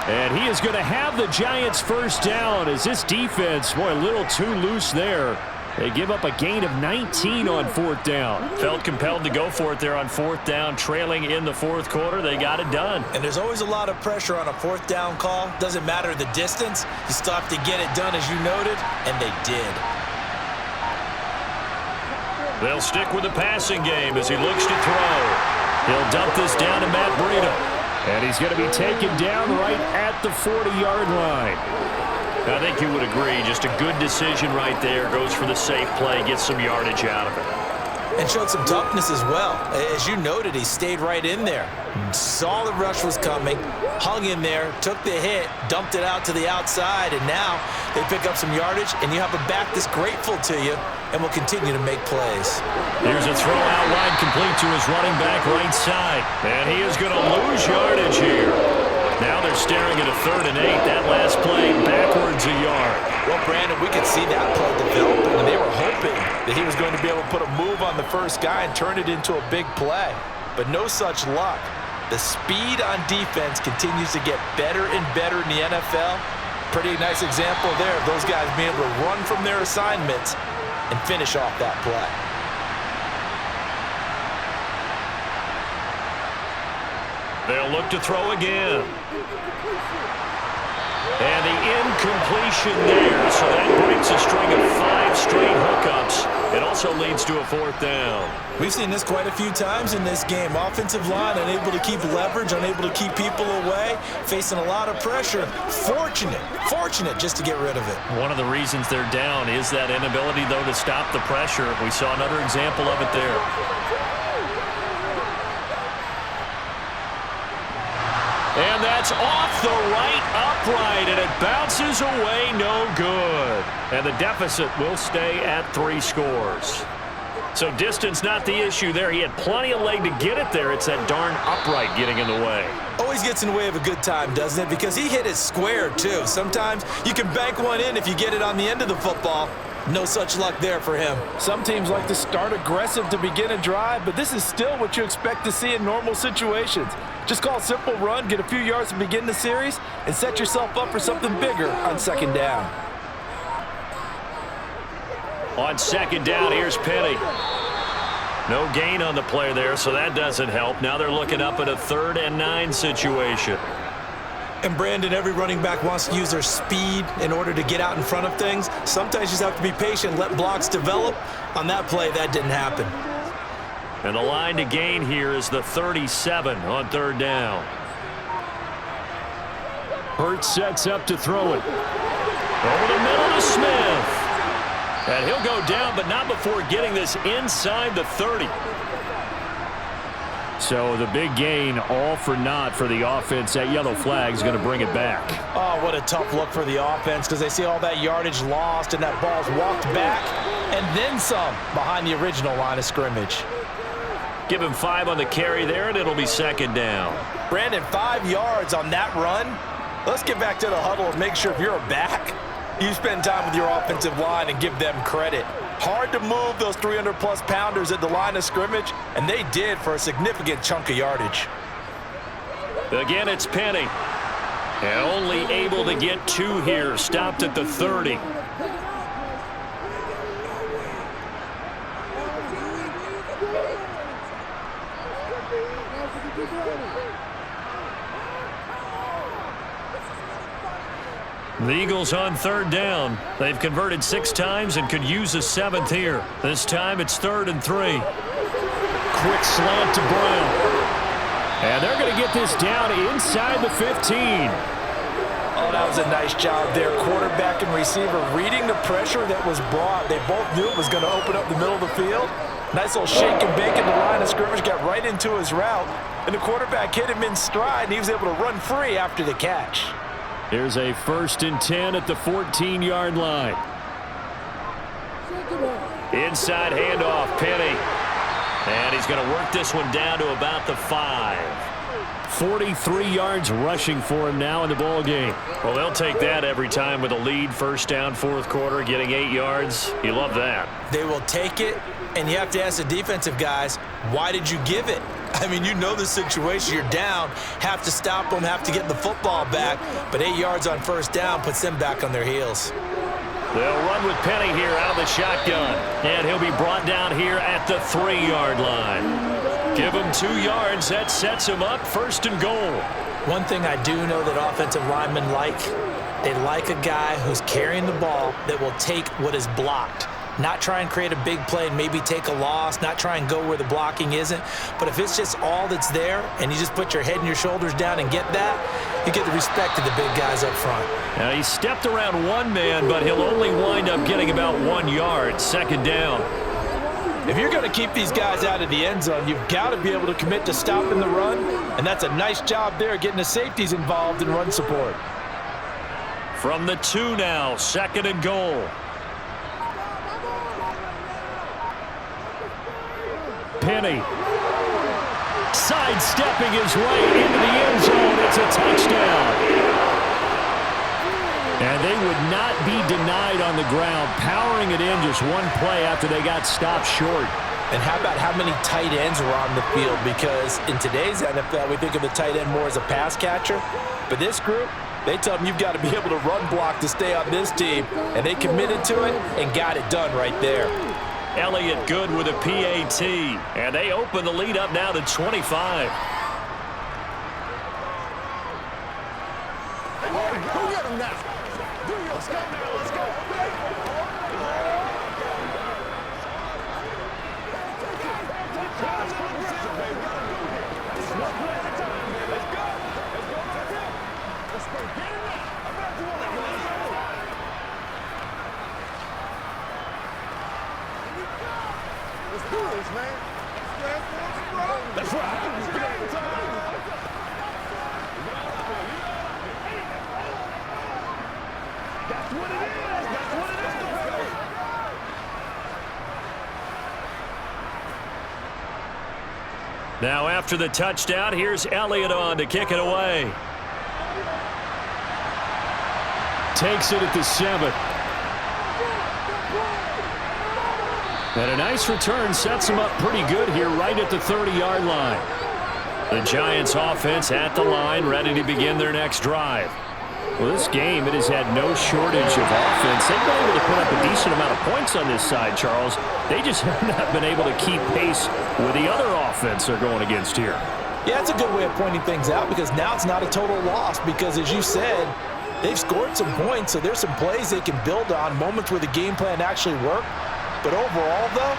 And he is going to have the Giants' first down as this defense, boy, a little too loose there. They give up a gain of 19 on 4th down. Felt compelled to go for it there on 4th down, trailing in the 4th quarter. They got it done. And there's always a lot of pressure on a 4th down call. Doesn't matter the distance. You still have to get it done, as you noted, and they did. They'll stick with the passing game as he looks to throw. He'll dump this down to Matt Breida. And he's going to be taken down right at the 40-yard line. I think you would agree. Just a good decision right there. Goes for the safe play, gets some yardage out of it. And showed some toughness as well. As you noted, he stayed right in there. Saw the rush was coming, hung in there, took the hit, dumped it out to the outside, and now they pick up some yardage, and you have a back that's grateful to you and will continue to make plays. Here's a throw out wide, complete to his running back right side. And he is going to lose yardage here. Now they're staring at a 3rd and 8. That last play backwards a yard. Well, Brandon, we could see that play developing, and they were hoping that he was going to be able to put a move on the first guy and turn it into a big play. But no such luck. The speed on defense continues to get better and better in the NFL. Pretty nice example there of those guys being able to run from their assignments and finish off that play. They'll look to throw again. And the incompletion there, so that breaks a string of 5 straight hookups. It also leads to a 4th down. We've seen this quite a few times in this game. Offensive line unable to keep leverage, unable to keep people away, facing a lot of pressure. Fortunate just to get rid of it. One of the reasons they're down is that inability, though, to stop the pressure. We saw another example of it there. And that's off the right upright, and it bounces away, no good. And the deficit will stay at 3 scores. So distance not the issue there. He had plenty of leg to get it there. It's that darn upright getting in the way. Always gets in the way of a good time, doesn't it? Because he hit it square, too. Sometimes you can bank one in if you get it on the end of the football. No such luck there for him. Some teams like to start aggressive to begin a drive, but this is still what you expect to see in normal situations. Just call a simple run, get a few yards to begin the series, and set yourself up for something bigger on 2nd down. On 2nd down, here's Penny. No gain on the play there, so that doesn't help. Now they're looking up at a 3rd and 9 situation. And Brandon, every running back wants to use their speed in order to get out in front of things. Sometimes you just have to be patient, let blocks develop. On that play, that didn't happen. And the line to gain here is the 37 on 3rd down. Hurts sets up to throw it. Over the middle to Smith. And he'll go down, but not before getting this inside the 30. So the big gain, all for naught for the offense. That yellow flag is going to bring it back. Oh, what a tough look for the offense because they see all that yardage lost and that ball's walked back and then some behind the original line of scrimmage. Give him 5 on the carry there, and it'll be 2nd down. Brandon, 5 yards on that run. Let's get back to the huddle and make sure if you're a back, you spend time with your offensive line and give them credit. Hard to move those 300-plus pounders at the line of scrimmage, and they did for a significant chunk of yardage. Again, it's Penny. And only able to get 2 here. Stopped at the 30. The Eagles on 3rd down. They've converted 6 times and could use a 7th here. This time it's 3rd and 3. Quick slant to Brown. And they're going to get this down inside the 15. Oh, that was a nice job there. Quarterback and receiver reading the pressure that was brought. They both knew it was going to open up the middle of the field. Nice little shake and bake at the line of scrimmage, got right into his route, and the quarterback hit him in stride, and he was able to run free after the catch. Here's a 1st and 10 at the 14-yard line. Inside handoff, Penny. And he's going to work this one down to about the 5. 43 yards rushing for him now in the ball game. Well, they'll take that every time with a lead, 1st down, 4th quarter, getting 8 yards. You love that. They will take it, and you have to ask the defensive guys, why did you give it? I mean, you know the situation. You're down, have to stop them, have to get the football back, but 8 yards on 1st down puts them back on their heels. They'll run with Penny here out of the shotgun, and he'll be brought down here at the 3-yard line. Give him 2 yards. That sets him up 1st and goal. One thing I do know that offensive linemen like, they like a guy who's carrying the ball that will take what is blocked. Not try and create a big play and maybe take a loss, not try and go where the blocking isn't. But if it's just all that's there and you just put your head and your shoulders down and get that, you get the respect of the big guys up front. Now, he stepped around one man, but he'll only wind up getting about 1 yard. 2nd down. If you're going to keep these guys out of the end zone, you've got to be able to commit to stopping the run, and that's a nice job there getting the safeties involved in run support. From the 2 now, 2nd and goal. Penny sidestepping his way into the end zone. It's a touchdown. And they would not be denied on the ground, powering it in just one play after they got stopped short. And how about how many tight ends were on the field? Because in today's NFL, we think of the tight end more as a pass catcher. But this group, they tell them you've got to be able to run block to stay on this team. And they committed to it and got it done right there. Elliott good with a PAT. And they open the lead up now to 25. Go get him now. Let's go now. Let's go. Let's do this, man. That's right. That's what it is. That's what it is. Now after the touchdown, here's Elliott on to kick it away. Takes it at the 7. And a nice return sets him up pretty good here right at the 30-yard line. The Giants offense at the line, ready to begin their next drive. Well, this game, it has had no shortage of offense. They've been able to put up a decent amount of points on this side, Charles. They just have not been able to keep pace with the other offense they're going against here. Yeah, that's a good way of pointing things out because now it's not a total loss because, as you said, they've scored some points, so there's some plays they can build on, moments where the game plan actually worked. But overall, though,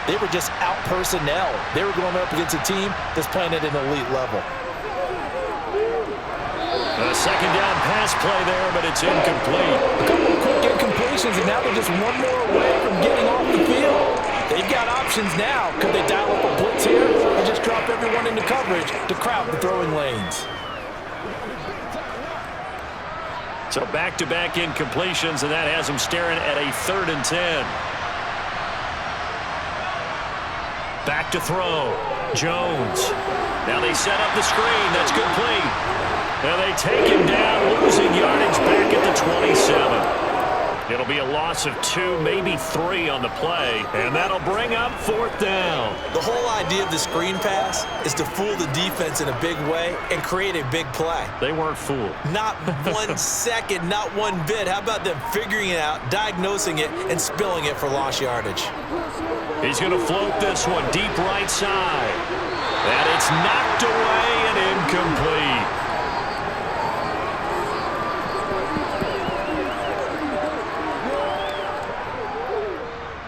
they were just out personnel. They were going up against a team that's playing at an elite level. A 2nd down pass play there, but it's incomplete. A couple of quick incompletions, and now they're just one more away from getting off the field. They've got options now. Could they dial up a blitz here or just drop everyone into coverage to crowd the throwing lanes? So back-to-back incompletions, and that has them staring at a 3rd and 10. Back to throw. Jones. Now they set up the screen. That's complete. Now they take him down, losing yardage back at the 27. It'll be a loss of 2, maybe 3 on the play, and that'll bring up 4th down. The whole idea of the screen pass is to fool the defense in a big way and create a big play. They weren't fooled. Not 1 second, not one bit. How about them figuring it out, diagnosing it, and spilling it for lost yardage? He's going to float this one deep right side. And it's knocked away and incomplete.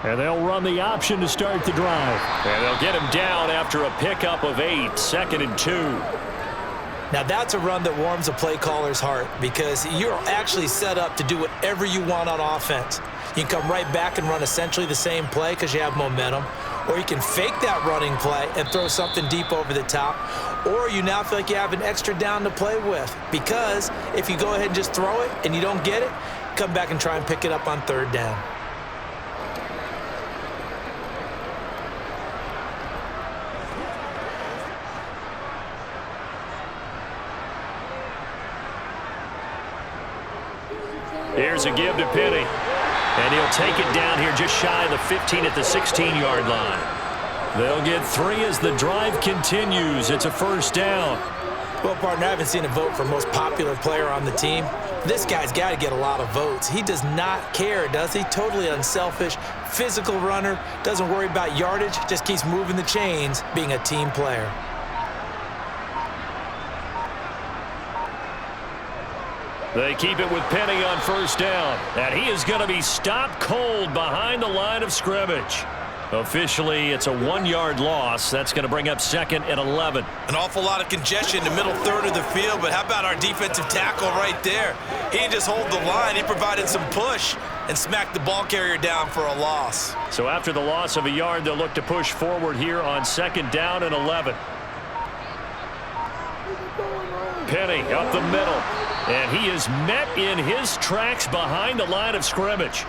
And they'll run the option to start the drive. And they'll get him down after a pickup of 8, 2nd and 2. Now that's a run that warms a play caller's heart because you're actually set up to do whatever you want on offense. You can come right back and run essentially the same play because you have momentum, or you can fake that running play and throw something deep over the top, or you now feel like you have an extra down to play with, because if you go ahead and just throw it and you don't get it, come back and try and pick it up on third down. Here's a give to Penny. And he'll take it down here just shy of the 15 at the 16-yard line. They'll get 3 as the drive continues. It's a first down. Well, partner, I haven't seen a vote for most popular player on the team. This guy's got to get a lot of votes. He does not care, does he? Totally unselfish, physical runner, doesn't worry about yardage, just keeps moving the chains, being a team player. They keep it with Penny on first down, and he is going to be stopped cold behind the line of scrimmage. Officially, it's a 1-yard loss. That's going to bring up 2nd and 11. An awful lot of congestion in the middle third of the field, but how about our defensive tackle right there? He didn't just hold the line. He provided some push and smacked the ball carrier down for a loss. So after the loss of a yard, they'll look to push forward here on 2nd down and 11. Penny up the middle, and he is met in his tracks behind the line of scrimmage.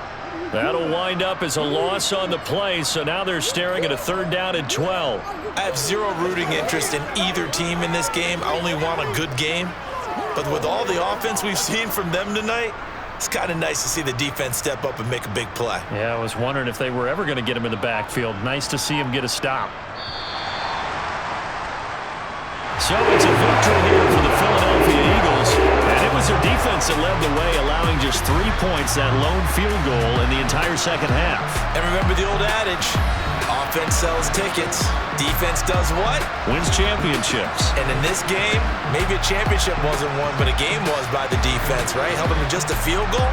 That'll wind up as a loss on the play, so now they're staring at a 3rd down and 12. I have zero rooting interest in either team in this game. I only want a good game. But with all the offense we've seen from them tonight, it's kind of nice to see the defense step up and make a big play. Yeah, I was wondering if they were ever going to get him in the backfield. Nice to see him get a stop. So it's a victory here for the Philadelphia Eagles. And it was their defense that led the way, allowing just 3 points, that lone field goal in the entire second half. And remember the old adage, offense sells tickets, defense does what? Wins championships. And in this game, maybe a championship wasn't won, but a game was by the defense, right? Helping with just a field goal,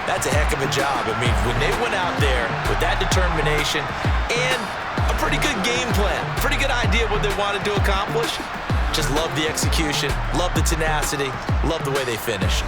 that's a heck of a job. I mean, when they went out there with that determination and a pretty good game plan, pretty good idea what they wanted to accomplish, just love the execution, love the tenacity, love the way they finished.